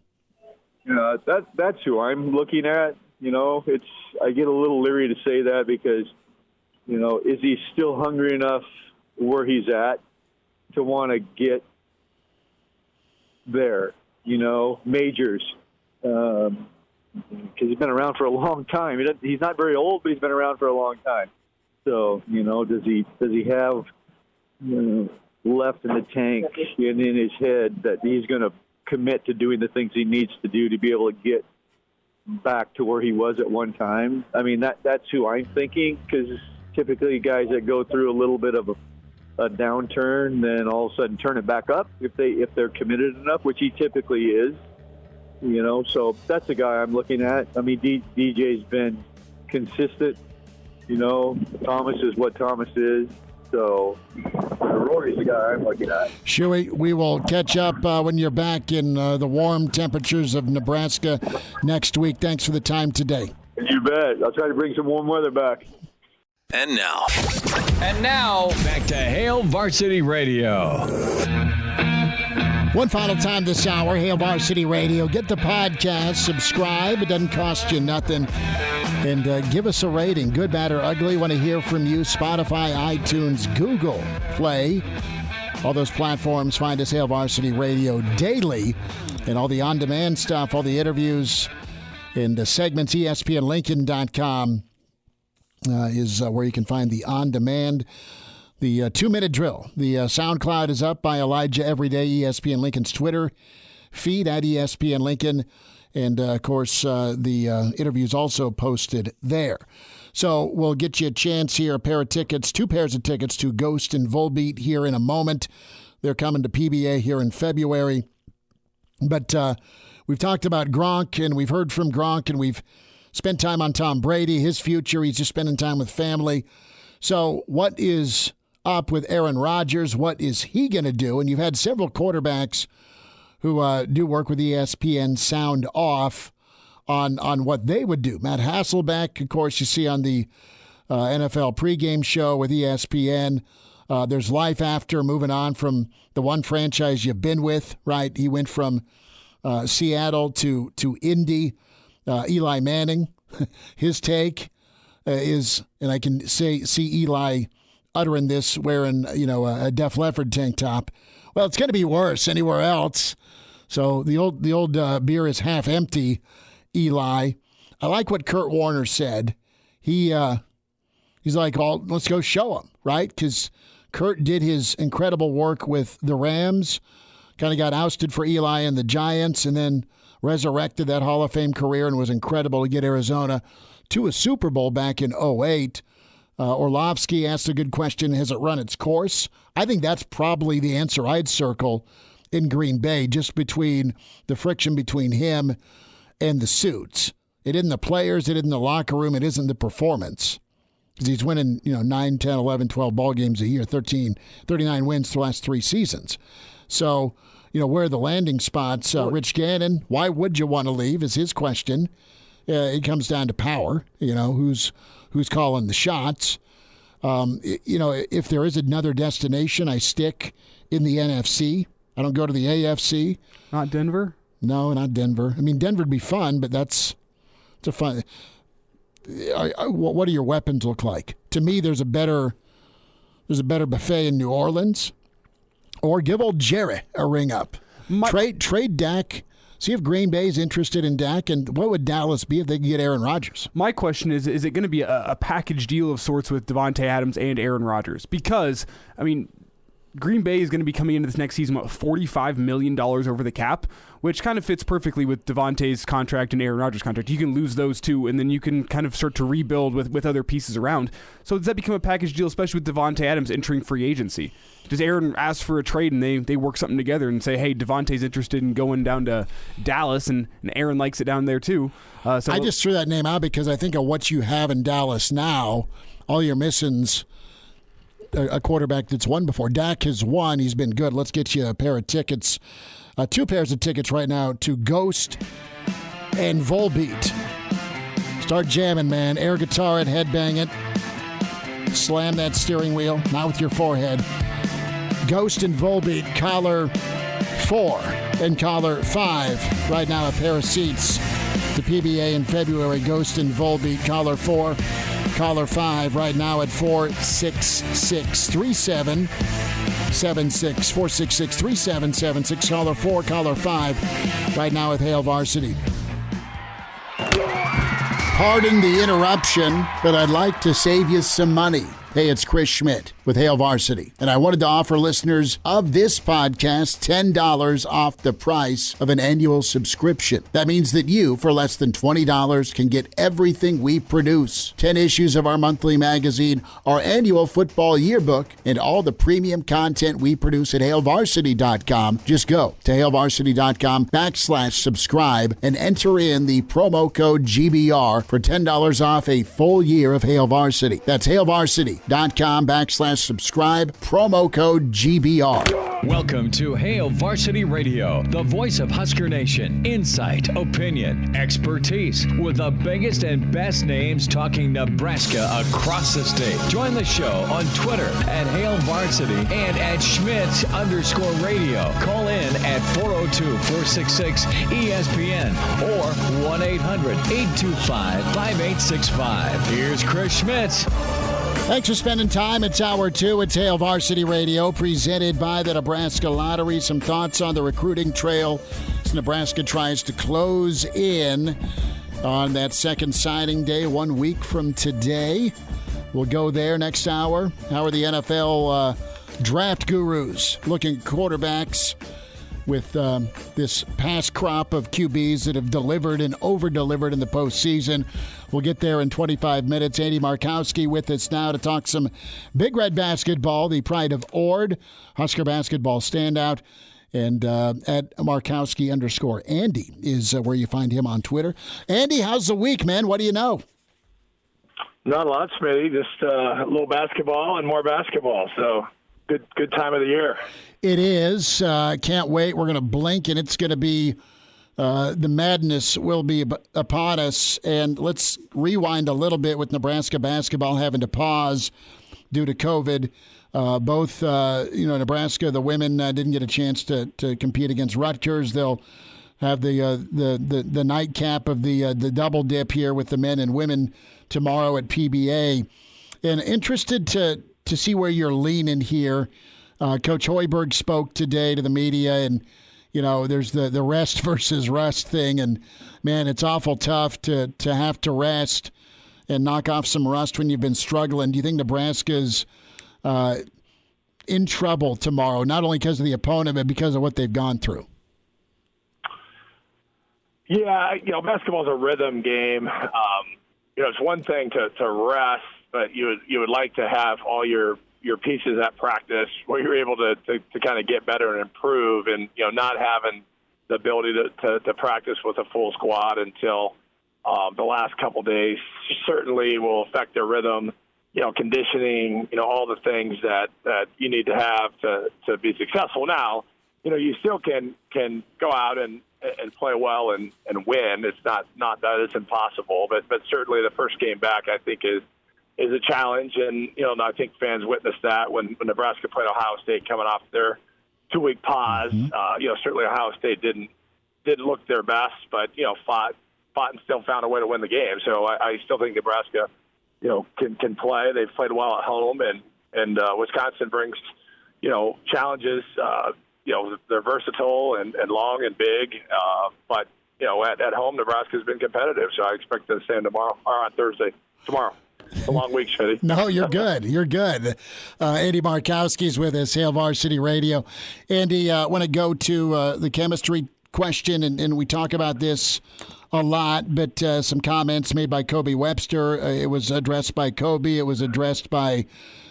That's who I'm looking at. I get a little leery to say that because, is he still hungry enough where he's at to want to get there, majors? Because he's been around for a long time. He's not very old, but he's been around for a long time. So, does he have left in the tank and in his head that he's going to commit to doing the things he needs to do to be able to get back to where he was at one time? I mean, that's who I'm thinking, because typically guys that go through a little bit of a downturn, then all of a sudden turn it back up if they're committed enough, which he typically is. So that's the guy I'm looking at. I mean, DJ's been consistent. Thomas is what Thomas is. So Rory's the guy I'm looking at. Shuey, we will catch up when you're back in the warm temperatures of Nebraska next week. Thanks for the time today. You bet. I'll try to bring some warm weather back. And now, back to Hail Varsity Radio. One final time this hour, Hail Varsity Radio. Get the podcast, subscribe. It doesn't cost you nothing. And give us a rating, good, bad, or ugly. Want to hear from you. Spotify, iTunes, Google Play. All those platforms. Find us, Hail Varsity Radio daily. And all the on-demand stuff, all the interviews and the segments, ESPNLincoln.com is where you can find the on-demand. The 2-minute drill. The SoundCloud is up by Elijah every day. ESPN Lincoln's Twitter feed at ESPN Lincoln. And, of course, the interview's also posted there. So we'll get you a chance here, a pair of tickets, 2 pairs of tickets to Ghost and Volbeat here in a moment. They're coming to PBA here in February. But we've talked about Gronk, and we've heard from Gronk, and we've spent time on Tom Brady, his future. He's just spending time with family. So what is up with Aaron Rodgers? What is he going to do? And you've had several quarterbacks who do work with ESPN sound off on what they would do. Matt Hasselbeck, of course, you see on the NFL pregame show with ESPN. There's life after, moving on from the one franchise you've been with, right? He went from Seattle to Indy. Eli Manning, his take is, and I can see Eli uttering this wearing, a Def Leppard tank top. Well, it's going to be worse anywhere else. So the old beer is half empty, Eli. I like what Kurt Warner said. He's like, let's go show him, right? Because Kurt did his incredible work with the Rams, kind of got ousted for Eli and the Giants, and then resurrected that Hall of Fame career and was incredible to get Arizona to a Super Bowl back in 2008. Orlovsky asked a good question, has it run its course? I think that's probably the answer I'd circle in Green Bay, just between the friction between him and the suits. It isn't the players, it isn't the locker room, it isn't the performance. Because he's winning 9, 10, 11, 12 ball games a year, 39 wins the last 3 seasons. So, where are the landing spots? Rich Gannon, why would you want to leave is his question. It comes down to power, who's calling the shots. If there is another destination, I stick in the NFC. I don't go to the AFC. Not Denver? No, not Denver. I mean, Denver would be fun, but it's a fun. What do your weapons look like? To me, there's a better buffet in New Orleans. Or give old Jerry a ring up. Trade Dak. See if Green Bay's interested in Dak, and what would Dallas be if they could get Aaron Rodgers? My question is it going to be a package deal of sorts with Davante Adams and Aaron Rodgers? Because, Green Bay is going to be coming into this next season with $45 million over the cap, which kind of fits perfectly with Davante's contract and Aaron Rodgers' contract. You can lose those two, and then you can kind of start to rebuild with other pieces around. So does that become a package deal, especially with Davante Adams entering free agency? Does Aaron ask for a trade and they work something together and say, hey, Davante's interested in going down to Dallas, and Aaron likes it down there too? I just threw that name out because I think of what you have in Dallas now. All you're missing's a quarterback that's won before. Dak has won. He's been good. Let's get you a pair of tickets, 2 pairs of tickets right now to Ghost and Volbeat. Start jamming, man. Air guitar it, headbang it. Slam that steering wheel, not with your forehead. Ghost and Volbeat, collar 4 and collar 5. Right now, a pair of seats to PBA in February. Ghost and Volbeat, collar 4. Caller 5 right now at 466-3776. 466-3776. Caller 4, caller 5 right now at Hail Varsity. Pardon the interruption, but I'd like to save you some money. Hey, it's Chris Schmidt with Hail Varsity, and I wanted to offer listeners of this podcast $10 off the price of an annual subscription. That means that you, for less than $20, can get everything we produce. 10 issues of our monthly magazine, our annual football yearbook, and all the premium content we produce at HailVarsity.com. Just go to HailVarsity.com/subscribe and enter in the promo code GBR for $10 off a full year of Hail Varsity. That's HailVarsity.com/subscribe, promo code GBR. Welcome to Hail Varsity Radio, the voice of Husker Nation. Insight, opinion, expertise, with the biggest and best names talking Nebraska across the state. Join the show on Twitter at Hail Varsity and at Schmidt_radio. Call in at 402-466-ESPN or 1-800-825-5865. Here's Chris Schmidt. Thanks for spending time. It's Hour 2. It's Hail Varsity Radio, presented by the Nebraska Lottery. Some thoughts on the recruiting trail as Nebraska tries to close in on that second signing day 1 week from today. We'll go there next hour. How are the NFL draft gurus looking at quarterbacks with this past crop of QBs that have delivered and over-delivered in the postseason? We'll get there in 25 minutes. Andy Markowski with us now to talk some Big Red basketball, the pride of Ord, Husker basketball standout. And at Markowski_Andy is where you find him on Twitter. Andy, how's the week, man? What do you know? Not a lot, Smitty. Just a little basketball and more basketball. So good time of the year. It is. Can't wait. We're going to blink, and it's going to be the madness will be upon us. And let's rewind a little bit with Nebraska basketball having to pause due to COVID. Both, Nebraska, the women didn't get a chance to compete against Rutgers. They'll have the nightcap of the double dip here with the men and women tomorrow at PBA. And interested to see where you're leaning here. Coach Hoiberg spoke today to the media, and there's the rest versus rust thing, and man, it's awful tough to have to rest and knock off some rust when you've been struggling. Do you think Nebraska's in trouble tomorrow, not only because of the opponent, but because of what they've gone through? Yeah, basketball's a rhythm game. It's one thing to rest, but you would like to have all your pieces at practice where you're able to kind of get better and improve, and not having the ability to practice with a full squad until the last couple days certainly will affect their rhythm, conditioning, all the things that you need to have to be successful. Now, you still can go out and play well and win. It's not that it's impossible, but certainly the first game back, I think, is a challenge, and I think fans witnessed that when Nebraska played Ohio State coming off their 2-week pause. Certainly Ohio State didn't look their best, but fought and still found a way to win the game. So I still think Nebraska can play. They've played well at home, and Wisconsin brings challenges. They're versatile and long and big, but at home Nebraska's been competitive. So I expect them to stand tomorrow or on Thursday. Tomorrow. It's a long week, Shitty. No, you're good. You're good. Andy Markowski's with us, Hail Varsity Radio. Andy, I want to go to the chemistry question, and we talk about this a lot, but some comments made by Kobe Webster. It was addressed by Kobe. It was addressed by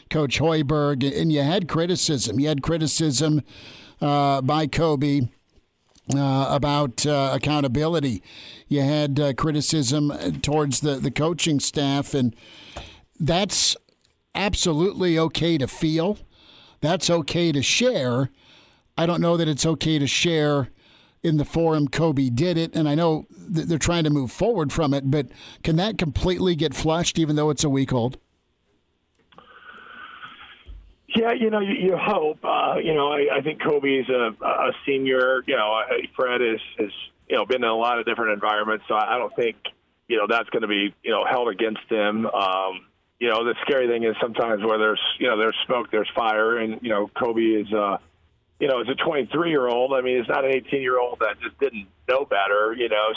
Coach Hoiberg, and you had criticism. You had criticism by Kobe about accountability. You had criticism towards the coaching staff, and that's absolutely okay to feel. That's okay to share. I don't know that it's okay to share in the forum Kobe did it, and I know that they're trying to move forward from it, but can that completely get flushed even though it's a week old? Yeah, you hope. I think Kobe's a senior. Fred has been in a lot of different environments, so I don't think that's going to be held against him. The scary thing is sometimes where there's smoke, there's fire, and Kobe is is a 23-year-old. I mean, he's not an 18-year-old that just didn't know better.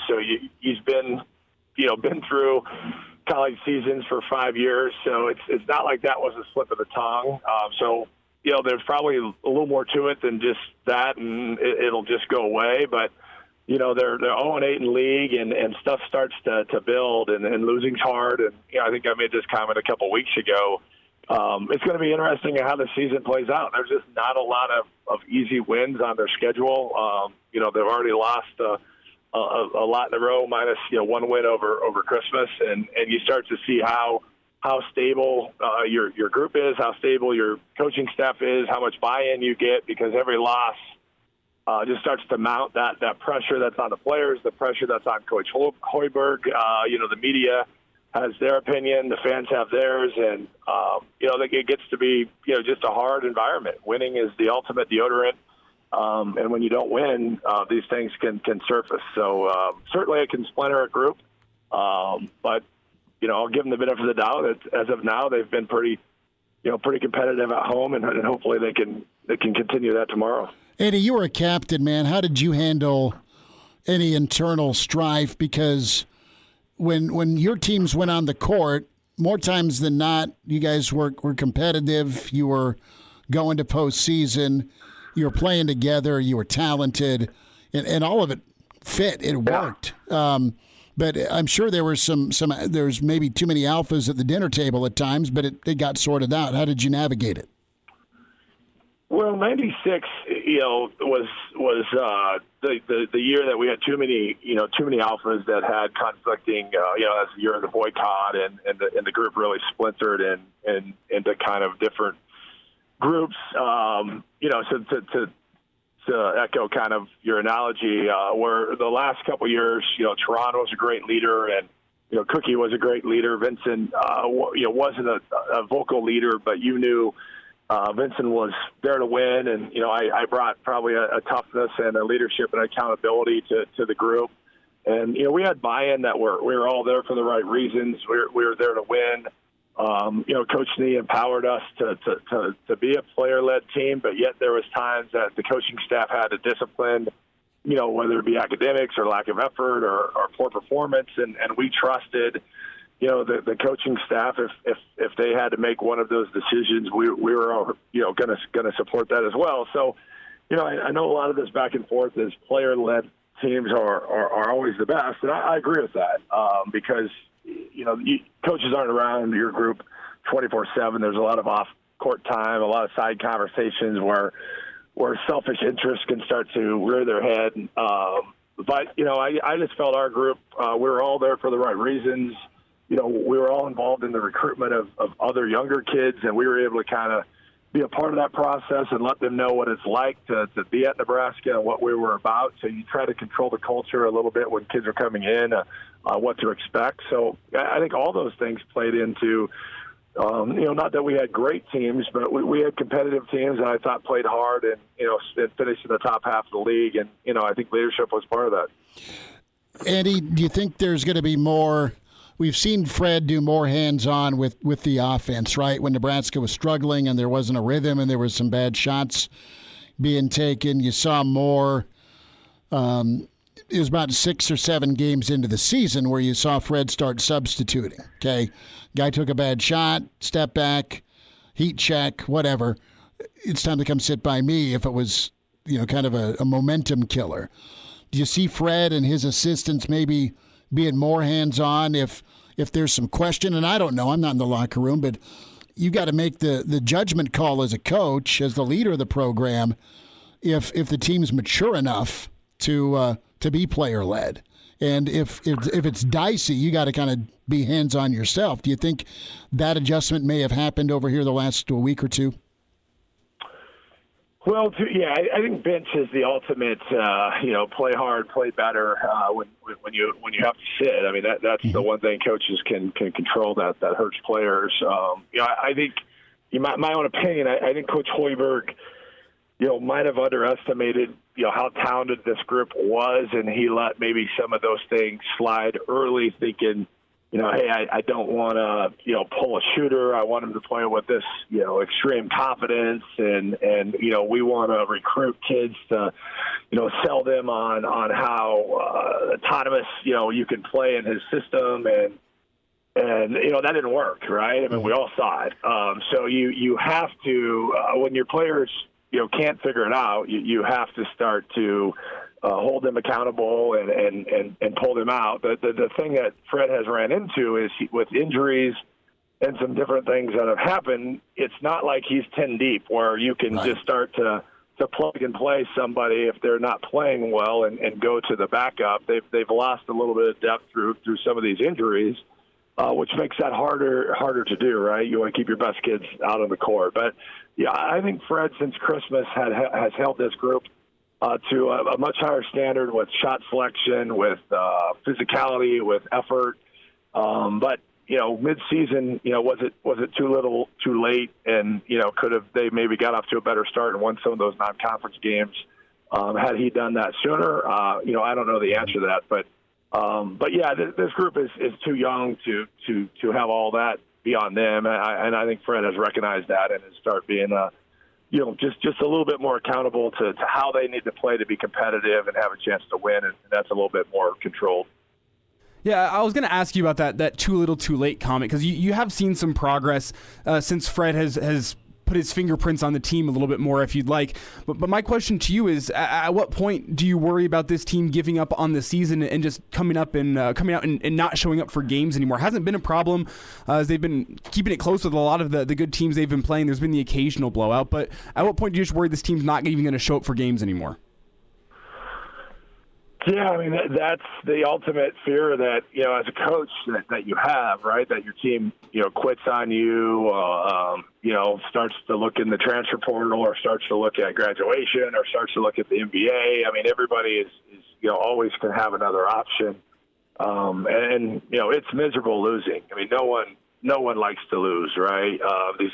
So he's been through college seasons for 5 years, so it's not like that was a slip of the tongue. There's probably a little more to it than just that, and it'll just go away. But they're 0-8 in league, and stuff starts to build, and losing's hard. And I think I made this comment a couple weeks ago. It's going to be interesting how the season plays out. There's just not a lot of easy wins on their schedule. They've already lost a lot in a row, minus one win over Christmas, and you start to see how how stable your group is, how stable your coaching staff is, how much buy-in you get, because every loss just starts to mount that pressure that's on the players, the pressure that's on Coach Hoiberg. The media has their opinion, the fans have theirs, and it gets to be just a hard environment. Winning is the ultimate deodorant, and when you don't win, these things can surface. So certainly it can splinter a group, but I'll give them the benefit of the doubt. As of now, they've been pretty competitive at home, and hopefully they can continue that tomorrow. Andy, you were a captain, man. How did you handle any internal strife? Because when your teams went on the court, more times than not, you guys were competitive. You were going to postseason. You were playing together. You were talented, and all of it fit. It worked. But I'm sure there were there's maybe too many alphas at the dinner table at times, but it got sorted out. How did you navigate it? Well, '96, was the year that we had too many alphas that had conflicting, as the year of the boycott, and the group really splintered and into kind of different groups. So to echo kind of your analogy, where the last couple of years, Toronto was a great leader, and Cookie was a great leader. Vincent, wasn't a vocal leader, but you knew. Vincent was there to win, and I brought probably a toughness and a leadership and accountability to the group, and we had buy-in that we were all there for the right reasons. We were there to win. Coach Nee empowered us to be a player-led team, but yet there was times that the coaching staff had to discipline, whether it be academics or lack of effort or poor performance, and we trusted. The coaching staff, if they had to make one of those decisions, we were going to support that as well. So, I know a lot of this back and forth is player-led teams are always the best, and I agree with that because coaches aren't around your group 24/7. There's a lot of off-court time, a lot of side conversations where selfish interests can start to rear their head. But I just felt our group, we were all there for the right reasons. We were all involved in the recruitment of other younger kids, and we were able to kind of be a part of that process and let them know what it's like to be at Nebraska and what we were about. So you try to control the culture a little bit when kids are coming in, what to expect. So I think all those things played into, not that we had great teams, but we had competitive teams, and I thought played hard and finished in the top half of the league. And, I think leadership was part of that. Andy, do you think there's going to be more? We've seen Fred do more hands-on with the offense, right? When Nebraska was struggling and there wasn't a rhythm and there was some bad shots being taken, you saw more. It was about 6 or 7 games into the season where you saw Fred start substituting. Okay, guy took a bad shot, step back, heat check, whatever. It's time to come sit by me if it was, kind of a momentum killer. Do you see Fred and his assistants maybe being more hands-on if there's some question? And I don't know, I'm not in the locker room, but you got to make the judgment call as a coach, as the leader of the program, if the team's mature enough to be player-led. And if it's dicey, you got to kind of be hands-on yourself. Do you think that adjustment may have happened over here the last week or two? Well, I think bench is the ultimate, play hard, play better when you have to sit. I mean, that's the one thing coaches can control that hurts players. I think, my own opinion, I think Coach Hoiberg, might have underestimated, how talented this group was, and he let maybe some of those things slide early, thinking, hey, I don't want to, pull a shooter. I want him to play with this, extreme confidence, and we want to recruit kids to, sell them on how autonomous, you can play in his system, and that didn't work, right? I mean, we all saw it. So you have to, when your players, can't figure it out, you have to start to hold them accountable and pull them out. The thing that Fred has ran into is with injuries and some different things that have happened, it's not like he's 10 deep where you can just start to plug and play somebody if they're not playing well and go to the backup. They've lost a little bit of depth through some of these injuries. which makes that harder to do, right? You want to keep your best kids out on the court. But, yeah, I think Fred, since Christmas, has held this group to a much higher standard with shot selection, with physicality, with effort. But, mid-season, was it too little, too late? And, could have they maybe got off to a better start and won some of those non-conference games? Had he done that sooner? I don't know the answer to that. But yeah, this group is too young to have all that be on them. And I think Fred has recognized that and has started being just a little bit more accountable to how they need to play to be competitive and have a chance to win, and that's a little bit more controlled. Yeah, I was going to ask you about that too little, too late comment, because you have seen some progress since Fred has put his fingerprints on the team a little bit more, if you'd like. But my question to you is, at what point do you worry about this team giving up on the season and just coming out and not showing up for games anymore? It hasn't been a problem as they've been keeping it close with a lot of the good teams they've been playing. There's been the occasional blowout, but at what point do you just worry this team's not even going to show up for games anymore? Yeah, I mean, that's the ultimate fear that, as a coach that you have, right, that your team, quits on you, starts to look in the transfer portal or starts to look at graduation or starts to look at the NBA. I mean, everybody is always going to have another option. It's miserable losing. I mean, no one likes to lose, right?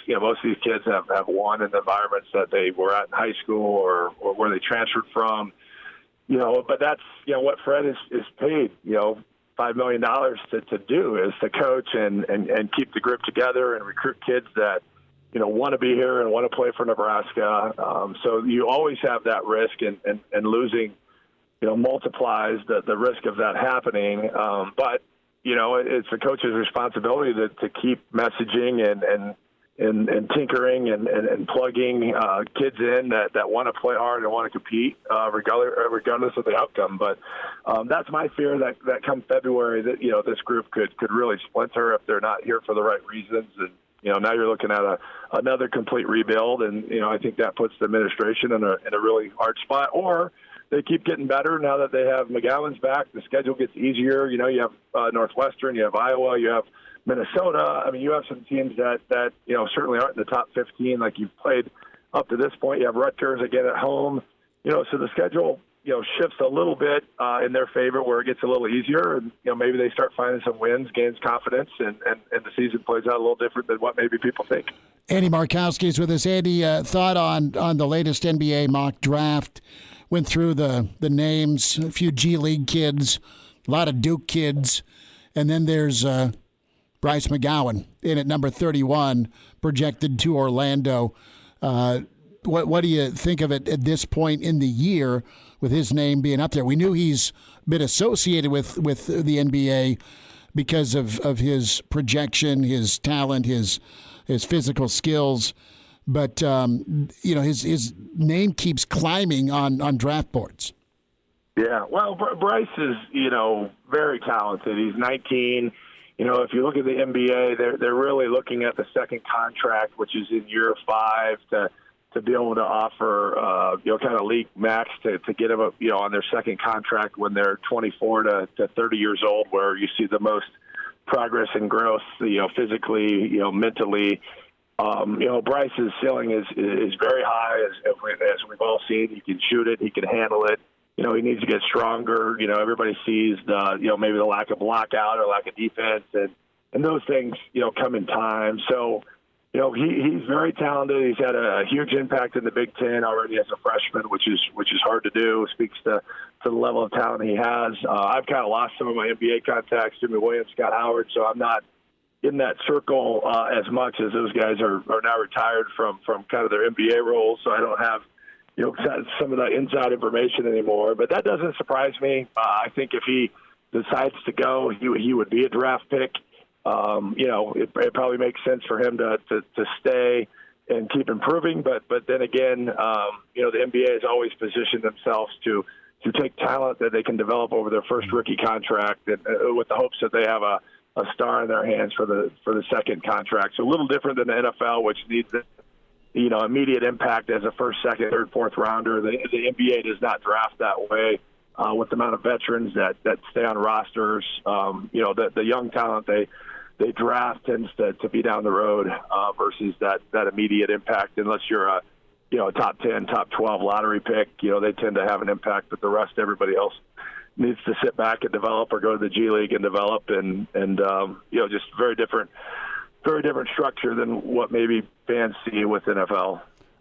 Most of these kids have won in the environments that they were at in high school or where they transferred from. But that's, what Fred is paid, $5 million to do, is to coach and keep the group together and recruit kids that, want to be here and want to play for Nebraska. So you always have that risk, and losing, multiplies the risk of that happening. But, it's the coach's responsibility to keep messaging and tinkering and plugging kids in that want to play hard and want to compete regardless of the outcome. But that's my fear that come February that, this group could really splinter if they're not here for the right reasons. And, now you're looking at another complete rebuild. And, I think that puts the administration in a really hard spot. Or they keep getting better now that they have McGowan's back. The schedule gets easier. You have Northwestern, you have Iowa, you have Minnesota. I mean, you have some teams that certainly aren't in the top 15 like you've played up to this point. You have Rutgers again at home. So the schedule, shifts a little bit in their favor where it gets a little easier. And, maybe they start finding some wins, gains confidence, and the season plays out a little different than what maybe people think. Andy Markowski is with us. Andy, thought on the latest NBA mock draft. Went through the names, a few G League kids, a lot of Duke kids, and then there's Bryce Mcgowan in at number 31, projected to Orlando. What do you think of it at this point in the year with his name being up there? We knew he's been associated with the NBA because of his projection, his talent, his physical skills. But, his name keeps climbing on draft boards. Yeah, well, Bryce is, very talented. He's 19. If you look at the NBA, they're really looking at the second contract, which is in year 5, to be able to offer, kind of league max to get them, on their second contract when they're 24 to 30 years old, where you see the most progress and growth, physically, mentally. Bryce's ceiling is very high, as we've all seen. He can shoot it. He can handle it. He needs to get stronger. Everybody sees maybe the lack of lockout or lack of defense, and those things, come in time. So, he's very talented. He's had a huge impact in the Big Ten already as a freshman, which is hard to do. Speaks to the level of talent he has. I've kind of lost some of my NBA contacts, Trey Williams, Scott Howard, so I'm not in that circle as much, as those guys are now retired from kind of their NBA roles. So I don't have, some of that inside information anymore. But that doesn't surprise me. I think if he decides to go, he would be a draft pick. It probably makes sense for him to stay and keep improving. But then again, the NBA has always positioned themselves to take talent that they can develop over their first rookie contract, and with the hopes that they have a star in their hands for the second contract. So a little different than the NFL, which needs immediate impact as a first, second, third, fourth rounder. The NBA does not draft that way with the amount of veterans that stay on rosters. The young talent they draft tends to be down the road versus that immediate impact. Unless you're a top 10, top 12 lottery pick, they tend to have an impact, but the rest, everybody else needs to sit back and develop or go to the G League and develop, and just very different structure than what maybe fans see with NFL.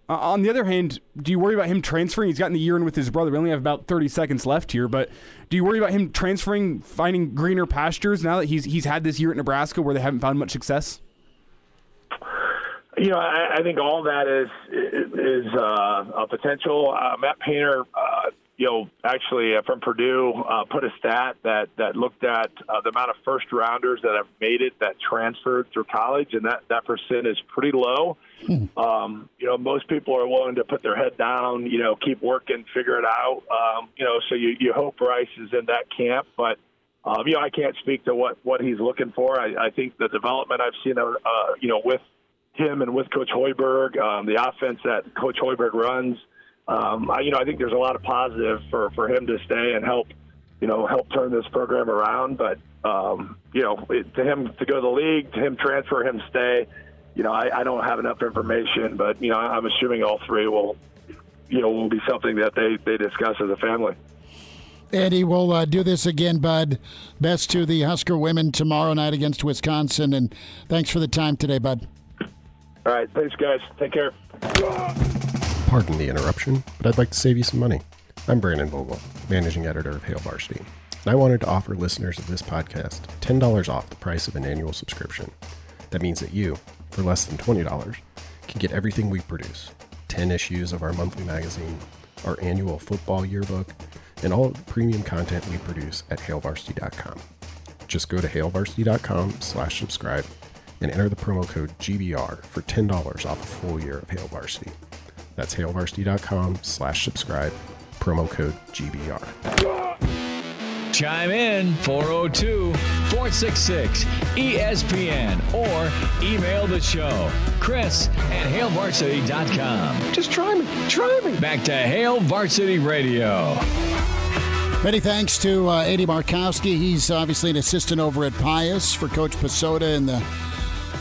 On the other hand, do you worry about him transferring? He's gotten the year in with his brother. We only have about 30 seconds left here, but do you worry about him transferring, finding greener pastures now that he's had this year at Nebraska where they haven't found much success? I think all that is a potential. Matt Painter, actually from Purdue, put a stat that looked at the amount of first rounders that have made it that transferred through college, and that percent is pretty low. Most people are willing to put their head down, keep working, figure it out. So you hope Bryce is in that camp, but I can't speak to what he's looking for. I think the development I've seen, with him and with Coach Hoiberg, the offense that Coach Hoiberg runs, I think there's a lot of positive for him to stay and help turn this program around. But to him to go to the league, to him transfer, him stay, I don't have enough information. But I'm assuming all three will be something that they discuss as a family. Andy, we'll do this again, bud. Best to the Husker women tomorrow night against Wisconsin, and thanks for the time today, bud. All right, thanks, guys. Take care. Pardon the interruption, but I'd like to save you some money. I'm Brandon Vogel, managing editor of Hail Varsity, and I wanted to offer listeners of this podcast $10 off the price of an annual subscription. That means that you, for less than $20, can get everything we produce, 10 issues of our monthly magazine, our annual football yearbook, and all of the premium content we produce at hailvarsity.com. Just go to hailvarsity.com/subscribe and enter the promo code GBR for $10 off a full year of Hail Varsity. That's hailvarsity.com/subscribe, promo code GBR. Chime in 402-466-ESPN or email the show, Chris@hailvarsity.com. Just try me. Back to Hail Varsity Radio. Many thanks to Andy Markowski. He's obviously an assistant over at Pius for Coach Pasoda and the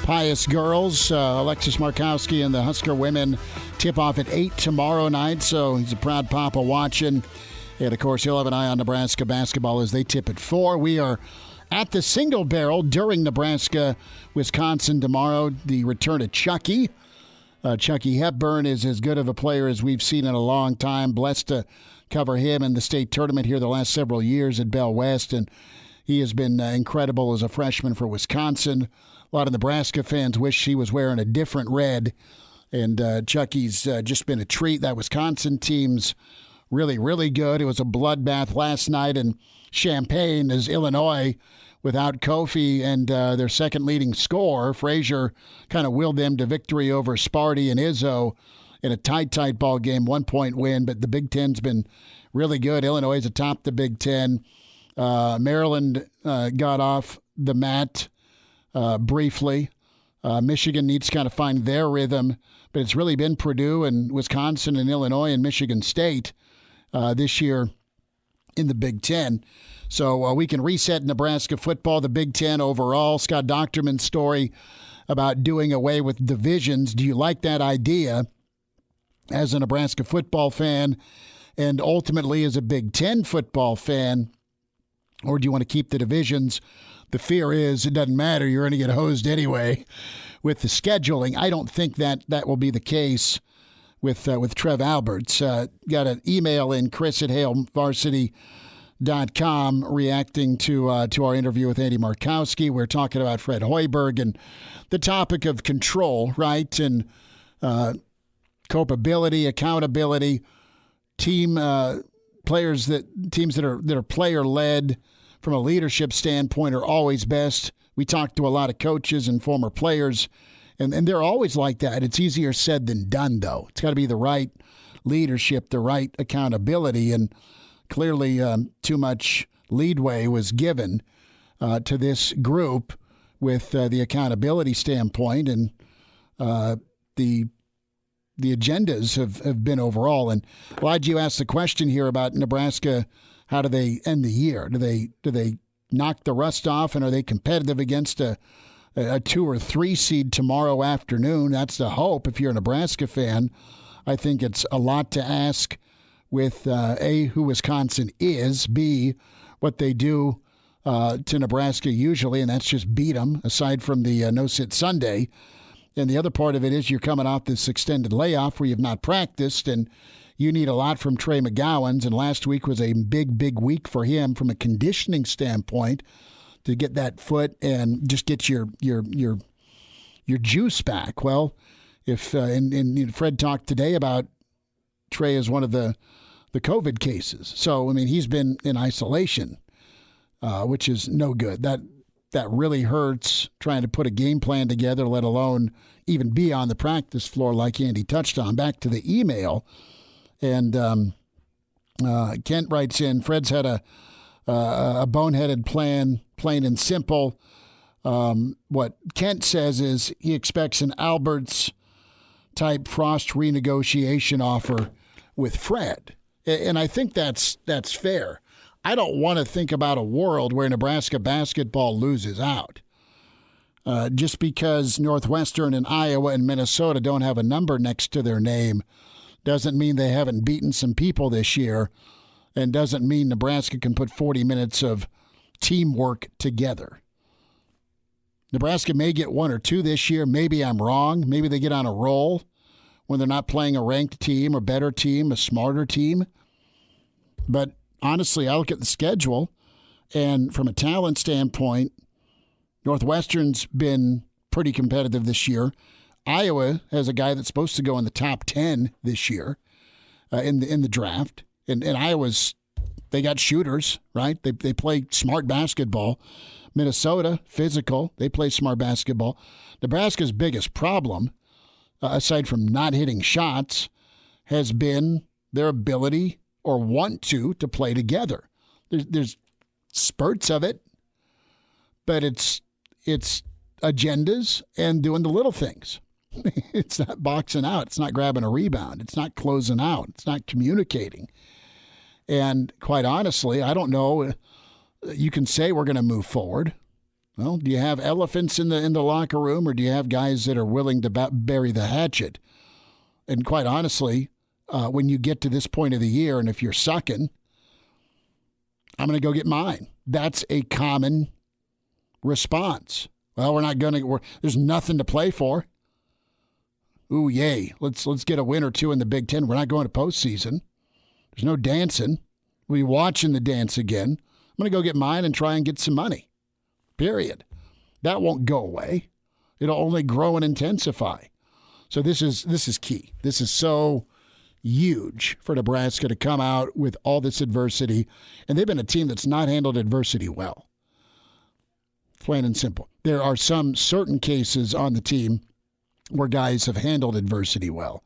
Pius girls. Alexis Markowski and the Husker women tip off at 8 tomorrow night, so he's a proud papa watching. And, of course, he'll have an eye on Nebraska basketball as they tip at 4. We are at the Single Barrel during Nebraska-Wisconsin tomorrow. The return of Chucky. Chucky Hepburn is as good of a player as we've seen in a long time. Blessed to cover him in the state tournament here the last several years at Bell West, and he has been incredible as a freshman for Wisconsin. A lot of Nebraska fans wish he was wearing a different red, and Chucky's just been a treat. That Wisconsin team's really, really good. It was a bloodbath last night in Champaign as Illinois, without Kofi and their second leading scorer, Frazier, kind of willed them to victory over Sparty and Izzo in a tight ball game, 1-point win. But the Big Ten's been really good. Illinois is atop the Big Ten. Maryland got off the mat briefly. Michigan needs to kind of find their rhythm, but it's really been Purdue and Wisconsin and Illinois and Michigan State this year in the Big Ten. So we can reset Nebraska football, the Big Ten overall. Scott Docterman's story about doing away with divisions. Do you like that idea as a Nebraska football fan and ultimately as a Big Ten football fan? Or do you want to keep the divisions? The fear is it doesn't matter. You're going to get hosed anyway with the scheduling. I don't think that will be the case with Trev Alberts. Got an email in, Chris@hailvarsity.com, reacting to our interview with Andy Markowski. We're talking about Fred Hoiberg and the topic of control, right? And culpability, accountability, teams that are player led from a leadership standpoint are always best. We talked to a lot of coaches and former players, and they're always like that. It's easier said than done, though. It's got to be the right leadership, the right accountability, and clearly too much leadway was given to this group with the accountability standpoint, and the agendas have been overall. And Elijah, you asked the question here about Nebraska. How do they end the year? Do they knock the rust off, and are they competitive against a a 2 or 3 seed tomorrow afternoon. That's the hope if you're a Nebraska fan. I think it's a lot to ask with, A, who Wisconsin is, B, what they do to Nebraska usually, and that's just beat them, aside from the no-sit Sunday. And the other part of it is you're coming off this extended layoff where you've not practiced, and you need a lot from Trey Mcgowan. And last week was a big, big week for him from a conditioning standpoint to get that foot and just get your juice back. Well, if and Fred talked today about Trey as one of the COVID cases. So, I mean, he's been in isolation, which is no good. That really hurts trying to put a game plan together, let alone even be on the practice floor like Andy touched on. Back to the email. And Kent writes in, Fred's had a boneheaded plan, plain and simple. What Kent says is he expects an Alberts-type Frost renegotiation offer with Fred. And I think that's fair. I don't want to think about a world where Nebraska basketball loses out. Just because Northwestern and Iowa and Minnesota don't have a number next to their name doesn't mean they haven't beaten some people this year, and doesn't mean Nebraska can put 40 minutes of teamwork together. Nebraska may get 1 or 2 this year. Maybe I'm wrong. Maybe they get on a roll when they're not playing a ranked team or better team, a smarter team. But honestly, I look at the schedule, and from a talent standpoint, Northwestern's been pretty competitive this year. Iowa has a guy that's supposed to go in the top 10 this year in the draft. And Iowa's, they got shooters, right? They play smart basketball. Minnesota, physical. They play smart basketball. Nebraska's biggest problem, aside from not hitting shots, has been their ability or want to play together. There's spurts of it, but it's agendas and doing the little things. It's not boxing out. It's not grabbing a rebound. It's not closing out. It's not communicating. And quite honestly, I don't know. You can say we're going to move forward. Well, do you have elephants in the locker room, or do you have guys that are willing to bury the hatchet? And quite honestly, when you get to this point of the year, and if you're sucking, I'm going to go get mine. That's a common response. Well, we're not going to. There's nothing to play for. Ooh, yay! Let's get a win or 2 in the Big Ten. We're not going to postseason. There's no dancing. We'll be watching the dance again. I'm going to go get mine and try and get some money. Period. That won't go away. It'll only grow and intensify. So this is key. This is so huge for Nebraska to come out with all this adversity. And they've been a team that's not handled adversity well. Plain and simple. There are some certain cases on the team where guys have handled adversity well.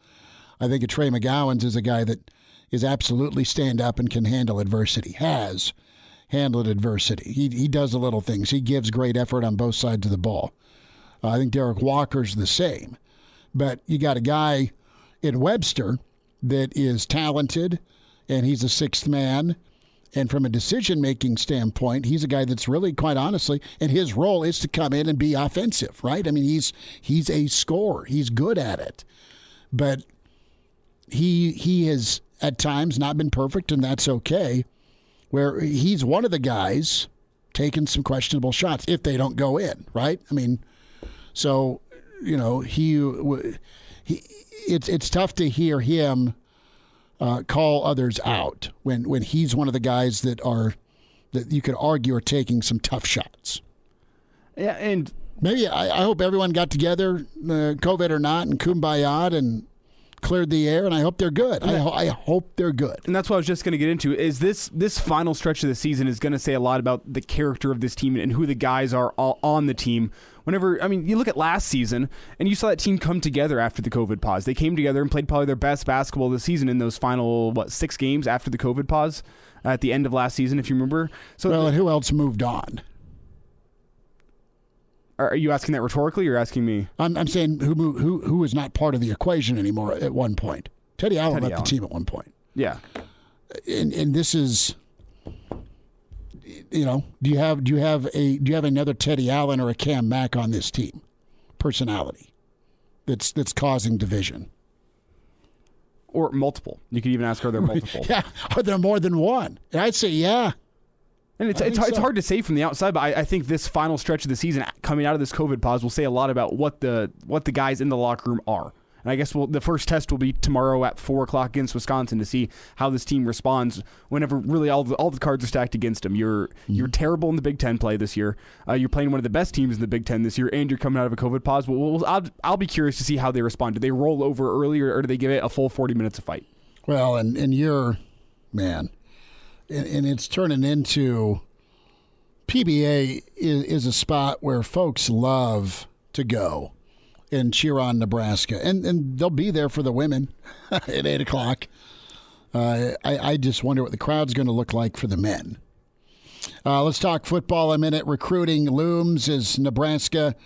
I think Trey Mcgowan is a guy that is absolutely stand up and can handle adversity, has handled adversity. He does the little things. He gives great effort on both sides of the ball. I think Derek Walker's the same. But you got a guy in Webster that is talented, and he's a sixth man. And from a decision-making standpoint, he's a guy that's really, quite honestly, and his role is to come in and be offensive, right? I mean, he's a scorer. He's good at it. But he has, at times, not been perfect, and that's okay, where he's one of the guys taking some questionable shots if they don't go in, right? I mean, so, you know, it's tough to hear him call others out when he's one of the guys that you could argue are taking some tough shots. Yeah, and maybe I hope everyone got together, COVID or not, and kumbaya'd and cleared the air, and I hope they're good. I hope they're good. And that's what I was just going to get into, is this final stretch of the season is going to say a lot about the character of this team and who the guys are all on the team. Whenever, I mean, you look at last season, and you saw that team come together after the COVID pause. They came together and played probably their best basketball this season in those final, 6 games after the COVID pause at the end of last season, if you remember. So, well, and who else moved on? Are you asking that rhetorically, or you're asking me? I'm saying who is not part of the equation anymore at one point. Teddy Allen left the team at one point. Yeah. And this is, do you have another Teddy Allen or a Cam Mack on this team? Personality that's causing division. Or multiple. You could even ask, are there multiple? Yeah, are there more than one? And I'd say, yeah. And it's hard to say from the outside, but I think this final stretch of the season, coming out of this COVID pause, will say a lot about what the guys in the locker room are. And I guess the first test will be tomorrow at 4 o'clock against Wisconsin to see how this team responds whenever really all the cards are stacked against them. You're terrible in the Big Ten play this year. You're playing one of the best teams in the Big Ten this year, and you're coming out of a COVID pause. I'll be curious to see how they respond. Do they roll over early, or do they give it a full 40 minutes of fight? Well, and you're, man, and it's turning into PBA is a spot where folks love to go and cheer on Nebraska. And they'll be there for the women at 8 o'clock. I just wonder what the crowd's going to look like for the men. Let's talk football a minute. Recruiting looms as Nebraska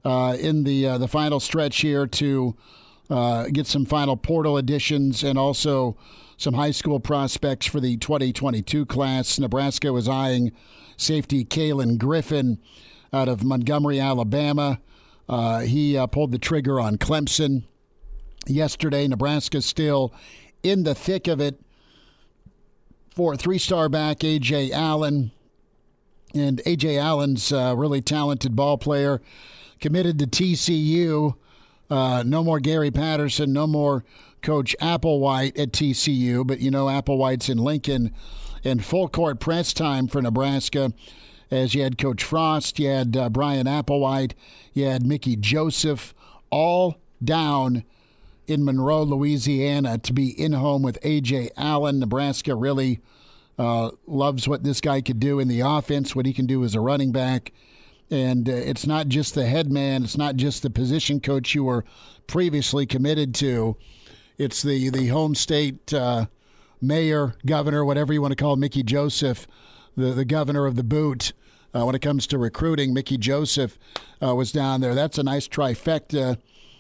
in the final stretch here to get some final portal additions and also some high school prospects for the 2022 class. Nebraska was eyeing safety Kalen Griffin out of Montgomery, Alabama. He pulled the trigger on Clemson yesterday. Nebraska's still in the thick of it for three-star back A.J. Allen. And A.J. Allen's a really talented ball player, committed to TCU. No more Gary Patterson, no more Coach Applewhite at TCU. But, Applewhite's in Lincoln. And full court press time for Nebraska, as you had Coach Frost, you had Brian Applewhite, you had Mickey Joseph, all down in Monroe, Louisiana, to be in home with A.J. Allen. Nebraska really loves what this guy could do in the offense, what he can do as a running back. And it's not just the head man, it's not just the position coach you were previously committed to. It's the home state mayor, governor, whatever you want to call Mickey Joseph, the governor of the boot. When it comes to recruiting, Mickey Joseph was down there. That's a nice trifecta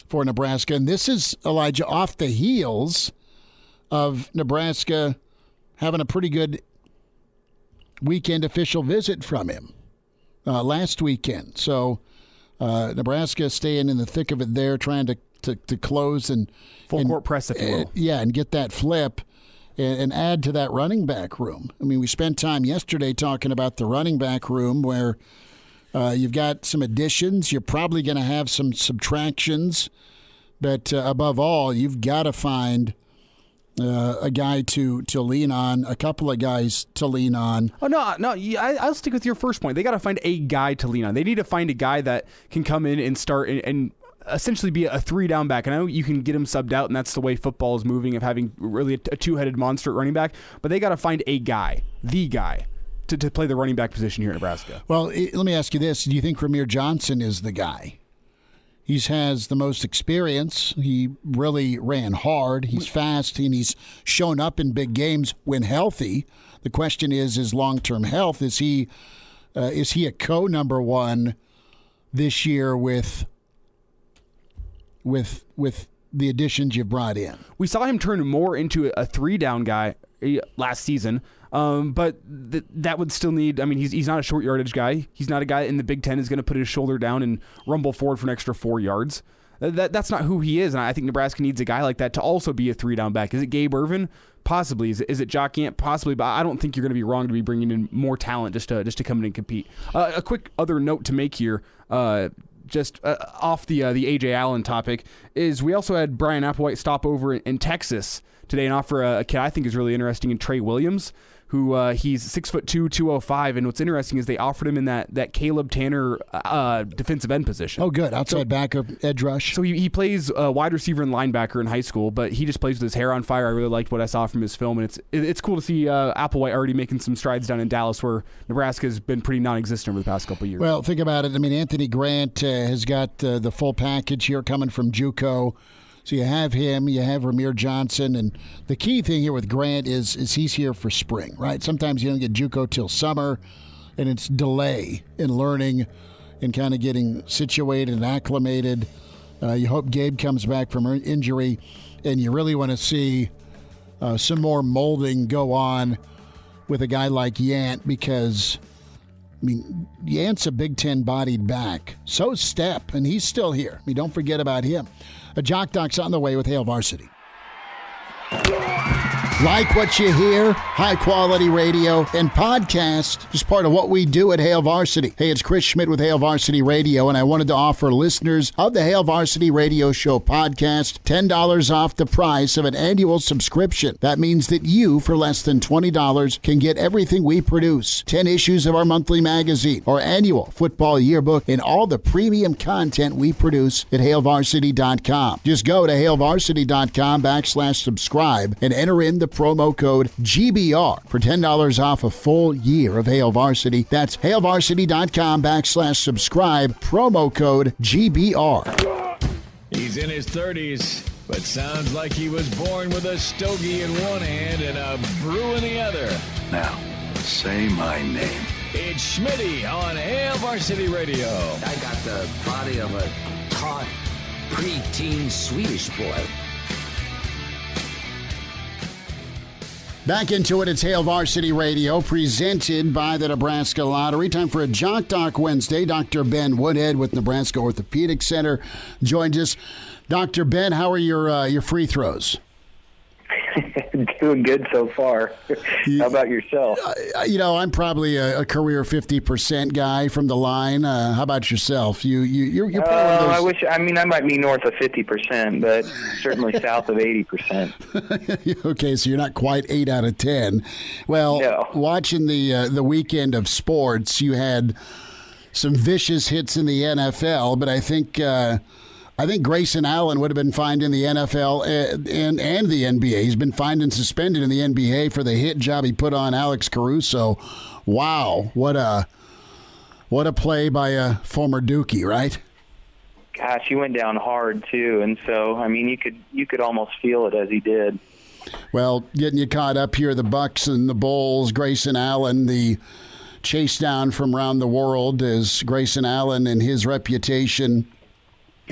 for Nebraska. And this is, Elijah, off the heels of Nebraska having a pretty good weekend official visit from him last weekend. So Nebraska staying in the thick of it there, trying to close and full court press, if you will. Yeah, and get that flip. And add to that running back room. I mean, we spent time yesterday talking about the running back room where you've got some additions. You're probably going to have some subtractions. But above all, you've got to find a guy to lean on, a couple of guys to lean on. Oh, no, I'll stick with your first point. They got to find a guy to lean on. They need to find a guy that can come in and start and essentially be a three-down back. And I know you can get him subbed out, and that's the way football is moving, of having really a two-headed monster at running back. But they got to find a guy, the guy, to play the running back position here in Nebraska. Well, let me ask you this. Do you think Ramir Johnson is the guy? He has the most experience. He really ran hard. He's fast, and he's shown up in big games when healthy. The question is his long-term health. Is he a co-number one this year with the additions you've brought in? We saw him turn more into a three-down guy last season, but that would still need. I mean, he's not a short yardage guy. He's not a guy in the Big Ten is going to put his shoulder down and rumble forward for an extra 4 yards. That's not who he is, and I think Nebraska needs a guy like that to also be a three-down back. Is it Gabe Ervin? Possibly. Is it Jock Ant? Possibly, but I don't think you're going to be wrong to be bringing in more talent just to come in and compete. A quick other note to make here. Just off the A.J. Allen topic, is we also had Brian Applewhite stop over in Texas today and offer a kid I think is really interesting in Trey Williams, who he's 6'2", 205, and what's interesting is they offered him in that Caleb Tanner defensive end position. Oh, good. Outside backer, edge rush. So he plays wide receiver and linebacker in high school, but he just plays with his hair on fire. I really liked what I saw from his film, and it's cool to see Applewhite already making some strides down in Dallas, where Nebraska has been pretty non-existent over the past couple of years. Well, think about it. I mean, Anthony Grant has got the full package here coming from JUCO. So you have him, you have Ramir Johnson, and the key thing here with Grant is he's here for spring, right? Sometimes you don't get JUCO till summer, and it's delay in learning and kind of getting situated and acclimated. You hope Gabe comes back from injury, and you really want to see some more molding go on with a guy like Yant, because I mean, Yant's a Big Ten-bodied back. So's Stepp, and he's still here. I mean, don't forget about him. A Jock Doc's on the way with Hail Varsity. Like what you hear, high-quality radio and podcast, just part of what we do at Hail Varsity. Hey, it's Chris Schmidt with Hail Varsity Radio, and I wanted to offer listeners of the Hail Varsity Radio Show podcast $10 off the price of an annual subscription. That means that you, for less than $20, can get everything we produce. 10 issues of our monthly magazine, our annual football yearbook, and all the premium content we produce at HailVarsity.com. Just go to HailVarsity.com/subscribe and enter in the promo code GBR for $10 off a full year of Hail Varsity. That's HailVarsity.com/subscribe, promo code GBR. He's in his 30s, but sounds like he was born with a stogie in one hand and a brew in the other. Now, say my name. It's Schmitty on Hail Varsity Radio. I got the body of a taut, preteen Swedish boy. Back into it, it's Hail Varsity Radio, presented by the Nebraska Lottery. Time for a Jock Doc Wednesday. Dr. Ben Woodhead with Nebraska Orthopedic Center joins us. Dr. Ben, how are your free throws? Doing good so far. How about yourself? I'm probably a career 50% guy from the line. How about yourself? You're probably one of those... I might be north of 50%, but certainly south of 80%. Okay, so you're not quite 8 out of 10. Well, no. Watching the weekend of sports, you had some vicious hits in the NFL, but I think Grayson Allen would have been fined in the NFL and the NBA. He's been fined and suspended in the NBA for the hit job he put on Alex Caruso. Wow, what a play by a former Dookie, right? Gosh, he went down hard too, and so you could almost feel it as he did. Well, getting you caught up here, the Bucks and the Bulls. Grayson Allen, the chase down from around the world, as Grayson Allen and his reputation,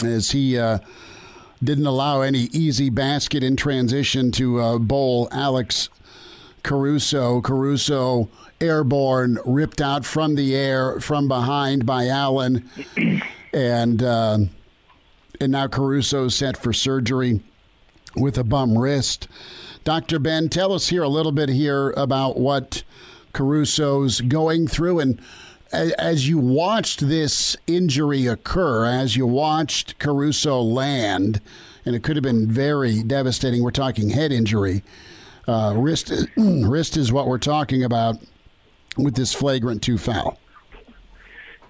as he didn't allow any easy basket in transition to bowl Alex Caruso. Caruso airborne, ripped out from the air, from behind by Allen. And now Caruso's set for surgery with a bum wrist. Dr. Ben, tell us here a little bit here about what Caruso's going through, and as you watched this injury occur, as you watched Caruso land, and it could have been very devastating. We're talking head injury. Wrist is what we're talking about with this flagrant 2 foul.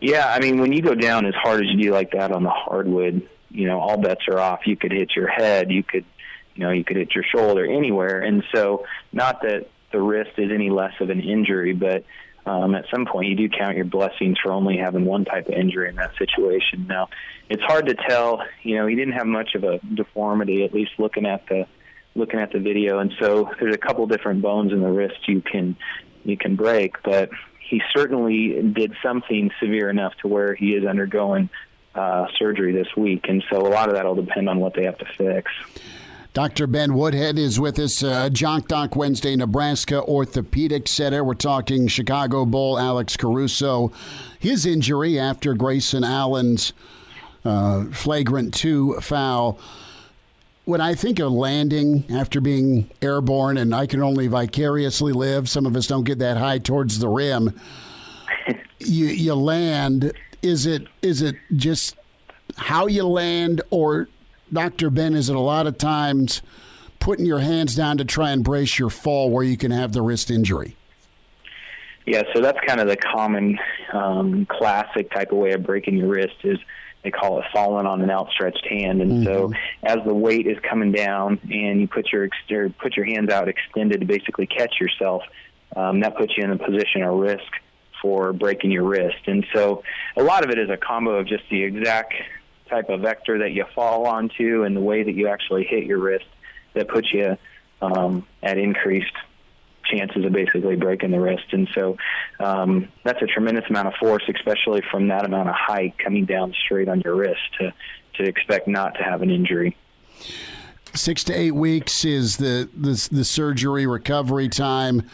Yeah, when you go down as hard as you do like that on the hardwood, all bets are off. You could hit your head, you could hit your shoulder, anywhere. And so, not that the wrist is any less of an injury, but at some point, you do count your blessings for only having one type of injury in that situation. Now, it's hard to tell. He didn't have much of a deformity, at least looking at the video. And so, there's a couple different bones in the wrist you can break, but he certainly did something severe enough to where he is undergoing surgery this week. And so, a lot of that will depend on what they have to fix. Dr. Ben Woodhead is with us. Jock Doc Wednesday, Nebraska Orthopedic Center. We're talking Chicago Bull Alex Caruso. His injury after Grayson Allen's flagrant 2 foul. When I think of landing after being airborne, and I can only vicariously live, some of us don't get that high towards the rim. You land. Is it just how you land, or Dr. Ben, is it a lot of times putting your hands down to try and brace your fall where you can have the wrist injury? Yeah, so that's kind of the common classic type of way of breaking your wrist is they call it falling on an outstretched hand. And so as the weight is coming down and you put your hands out extended to basically catch yourself, that puts you in a position of risk for breaking your wrist. And so a lot of it is a combo of just the exact type of vector that you fall onto and the way that you actually hit your wrist that puts you at increased chances of basically breaking the wrist. And so that's a tremendous amount of force, especially from that amount of height coming down straight on your wrist to expect not to have an injury. 6 to 8 weeks is the surgery recovery time.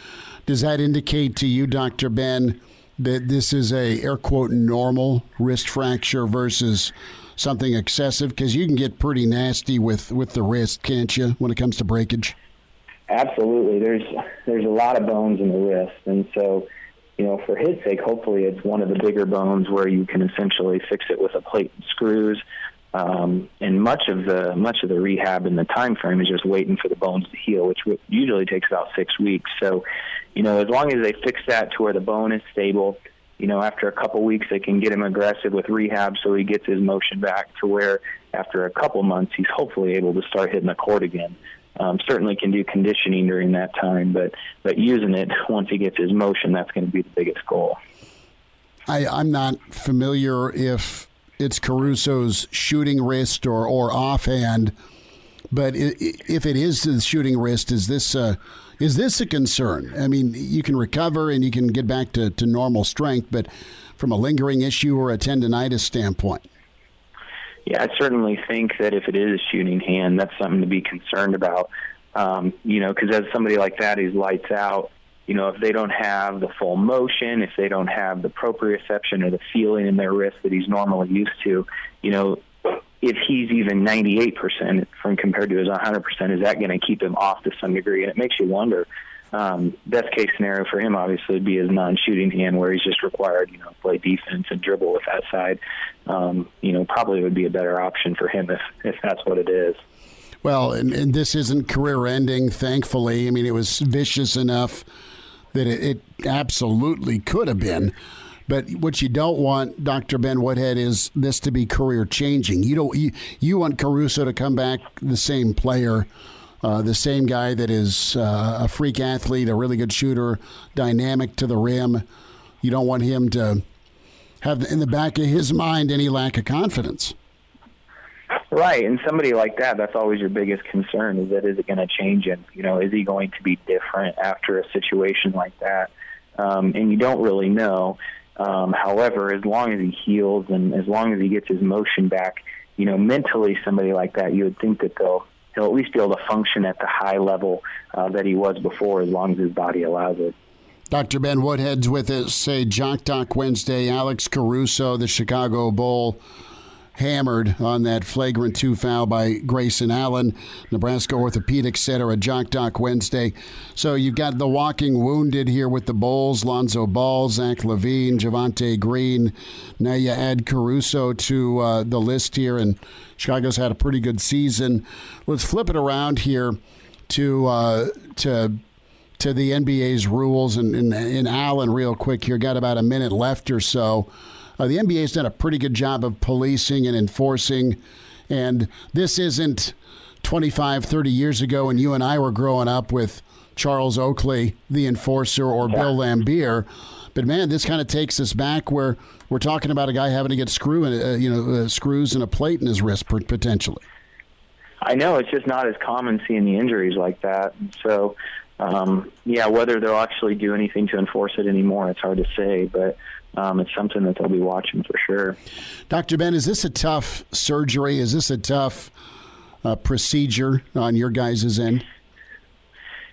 Does that indicate to you, Dr. Ben, that this is a air quote normal wrist fracture versus something excessive? Because you can get pretty nasty with the wrist, can't you, when it comes to breakage? Absolutely. There's a lot of bones in the wrist, and so, for his sake, hopefully it's one of the bigger bones where you can essentially fix it with a plate and screws. And much of the rehab and the time frame is just waiting for the bones to heal, which usually takes about 6 weeks. So, as long as they fix that to where the bone is stable, after a couple weeks they can get him aggressive with rehab so he gets his motion back to where after a couple months he's hopefully able to start hitting the court again. Certainly can do conditioning during that time, but using it once he gets his motion, that's going to be the biggest goal. I'm not familiar if it's Caruso's shooting wrist or offhand, but if it is the shooting wrist, is this a concern? I mean, you can recover and you can get back to normal strength, but from a lingering issue or a tendonitis standpoint? Yeah, I certainly think that if it is a shooting hand, that's something to be concerned about. Because as somebody like that who's lights out, if they don't have the full motion, if they don't have the proprioception or the feeling in their wrist that he's normally used to, if he's even 98% from compared to his 100%, is that going to keep him off to some degree? And it makes you wonder. Best case scenario for him, obviously, would be his non-shooting hand where he's just required, play defense and dribble with that side. Probably would be a better option for him if that's what it is. Well, and this isn't career-ending, thankfully. I mean, it was vicious enough that it absolutely could have been. But what you don't want, Dr. Ben Woodhead, is this to be career-changing. You want Caruso to come back the same player, the same guy that is a freak athlete, a really good shooter, dynamic to the rim. You don't want him to have in the back of his mind any lack of confidence. Right, and somebody like that's always your biggest concern, is that is it going to change him? Is he going to be different after a situation like that? And you don't really know. However, as long as he heals and as long as he gets his motion back, mentally somebody like that, you would think that he'll at least be able to function at the high level that he was before, as long as his body allows it. Dr. Ben Woodhead's with us, say Jock Doc Wednesday. Alex Caruso, the Chicago Bull, hammered on that flagrant 2 foul by Grayson Allen. Nebraska Orthopedic Center, a Jock Doc Wednesday. So you've got the walking wounded here with the Bulls, Lonzo Ball, Zach LaVine, Javonte Green. Now you add Caruso to the list here, and Chicago's had a pretty good season. Let's flip it around here to the NBA's rules, and Allen real quick here. Got about a minute left or so. The NBA's done a pretty good job of policing and enforcing, and this isn't 25, 30 years ago when you and I were growing up with Charles Oakley, the enforcer, or Bill Laimbeer. But, man, this kind of takes us back where we're talking about a guy having to get screws and a plate in his wrist potentially. I know. It's just not as common seeing the injuries like that. So, whether they'll actually do anything to enforce it anymore, it's hard to say, but it's something that they'll be watching for sure. Dr. Ben, is this a tough surgery? Is this a tough procedure on your guys' end?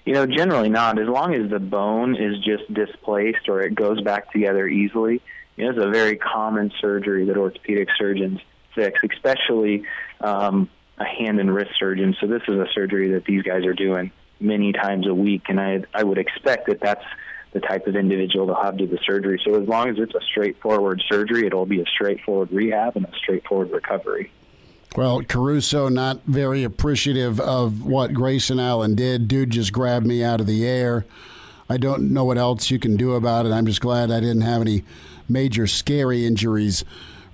Generally not. As long as the bone is just displaced or it goes back together easily, it's a very common surgery that orthopedic surgeons fix, especially a hand and wrist surgeon. So this is a surgery that these guys are doing many times a week, and I would expect that that's the type of individual to have to do the surgery. So as long as it's a straightforward surgery, it'll be a straightforward rehab and a straightforward recovery. Well, Caruso not very appreciative of what Grayson Allen did. Dude just grabbed me out of the air. I don't know what else you can do about it. I'm just glad I didn't have any major scary injuries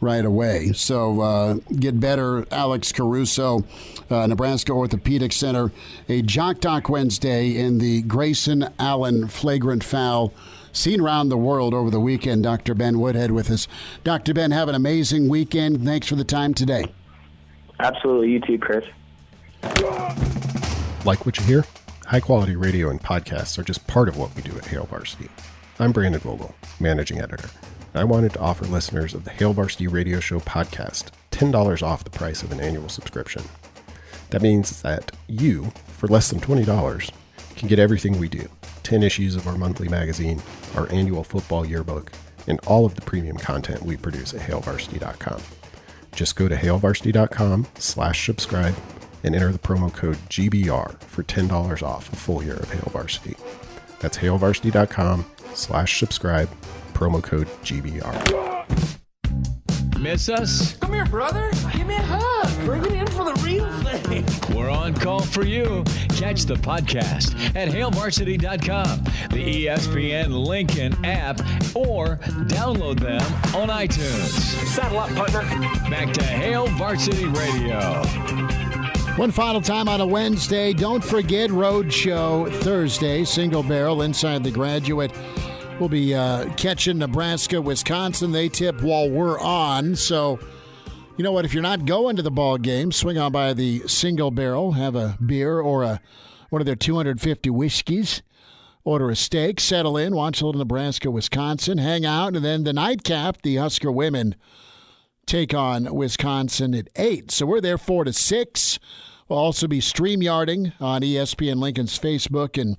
right away. So get better, Alex Caruso, Nebraska Orthopedic Center. A Jock Doc Wednesday in the Grayson Allen flagrant foul seen around the world over the weekend. Dr. Ben Woodhead with us. Dr. Ben, have an amazing weekend. Thanks for the time today. Absolutely. You too, Chris. Like what you hear? High-quality radio and podcasts are just part of what we do at Hail Varsity. I'm Brandon Vogel, managing editor. I wanted to offer listeners of the Hail Varsity Radio Show podcast $10 off the price of an annual subscription. That means that you, for less than $20, can get everything we do. 10 issues of our monthly magazine, our annual football yearbook, and all of the premium content we produce at HailVarsity.com. Just go to HailVarsity.com/subscribe and enter the promo code GBR for $10 off a full year of Hail Varsity. That's HailVarsity.com/subscribe, promo code GBR. Miss us? Come here, brother. Give me a hug. Bring it in for the real thing. We're on call for you. Catch the podcast at HailVarsity.com, the ESPN Lincoln app, or download them on iTunes. Saddle up, partner. Back to Hail Varsity Radio. One final time on a Wednesday. Don't forget Road Show Thursday, single barrel inside the Graduate. We'll be catching Nebraska, Wisconsin. They tip while we're on. So, you know what? If you're not going to the ball game, swing on by the Single Barrel, have a beer or one of their 250 whiskeys, order a steak, settle in, watch a little Nebraska, Wisconsin, hang out, and then the nightcap, the Husker women take on Wisconsin at 8. So we're there 4 to 6. We'll also be StreamYarding on ESPN Lincoln's Facebook and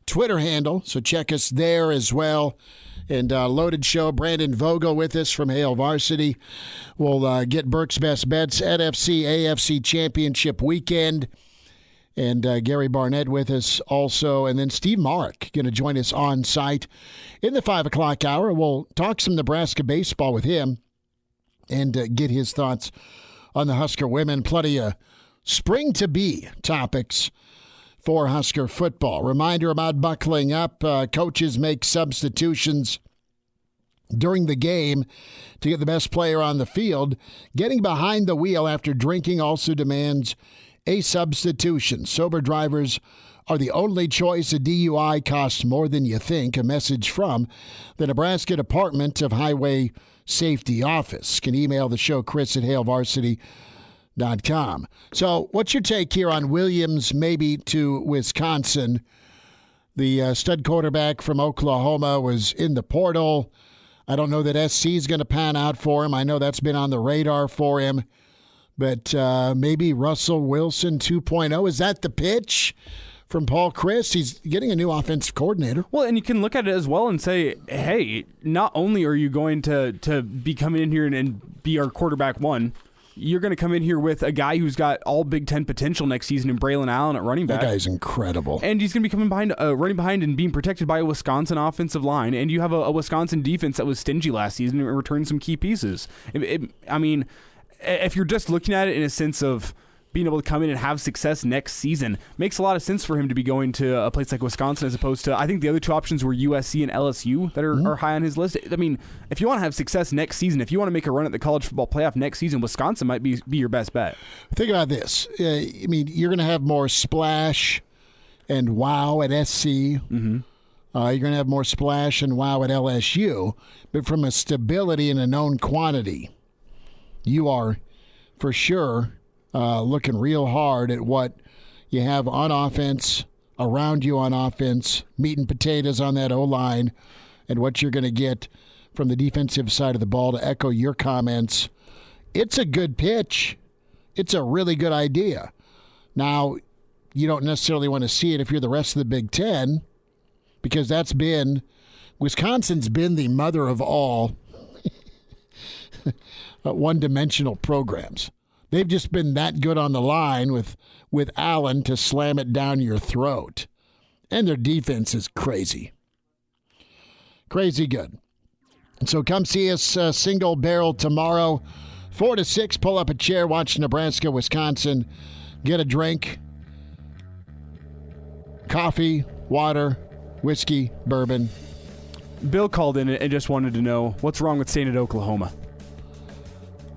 Twitter handle, so check us there as well. And loaded show, Brandon Vogel with us from Hail Varsity. We'll get Burke's Best Bets, NFC, AFC Championship weekend. And Gary Barnett with us also. And then Steve Marek going to join us on site in the 5 o'clock hour. We'll talk some Nebraska baseball with him and get his thoughts on the Husker women. Plenty of spring to be topics for Husker football. Reminder about buckling up. Coaches make substitutions during the game to get the best player on the field. Getting behind the wheel after drinking also demands a substitution. Sober drivers are the only choice. A DUI costs more than you think. A message from the Nebraska Department of Highway Safety Office. Can email the show, Chris at HailVarsity.com. So what's your take here on Williams maybe to Wisconsin? The stud quarterback from Oklahoma was in the portal. I don't know that SC is going to pan out for him. I know that's been on the radar for him. But maybe Russell Wilson 2.0. Is that the pitch from Paul Chryst? He's getting a new offensive coordinator. Well, and you can look at it as well and say, hey, not only are you going to be coming in here and be our quarterback one, you're going to come in here with a guy who's got all Big Ten potential next season in Braylon Allen at running back. That guy's incredible. And he's going to be coming behind, running behind and being protected by a Wisconsin offensive line. And you have a Wisconsin defense that was stingy last season and returned some key pieces. I mean, if you're just looking at it in a sense of being able to come in and have success next season, makes a lot of sense for him to be going to a place like Wisconsin as opposed to, I think the other two options were USC and LSU that are high on his list. I mean, if you want to have success next season, if you want to make a run at the college football playoff next season, Wisconsin might be your best bet. Think about this. I mean, you're going to have more splash and wow at SC. Mm-hmm. You're going to have more splash and wow at LSU. But from a stability and a known quantity, you are for sure looking real hard at what you have on offense, around you on offense, meat and potatoes on that O-line, and what you're going to get from the defensive side of the ball. To echo your comments, it's a good pitch. It's a really good idea. Now, you don't necessarily want to see it if you're the rest of the Big Ten, because Wisconsin's been the mother of all one-dimensional programs. They've just been that good on the line with Allen to slam it down your throat. And their defense is crazy. Crazy good. And so come see us Single Barrel tomorrow, 4 to 6. Pull up a chair, watch Nebraska, Wisconsin. Get a drink. Coffee, water, whiskey, bourbon. Bill called in and just wanted to know what's wrong with staying at Oklahoma.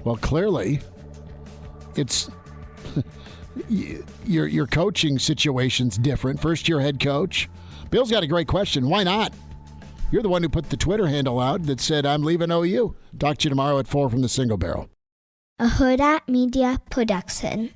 Well, clearly, it's your coaching situation's different. First-year head coach. Bill's got a great question. Why not? You're the one who put the Twitter handle out that said, I'm leaving OU. Talk to you tomorrow at 4 from the Single Barrel. A Hurrdat Media Production.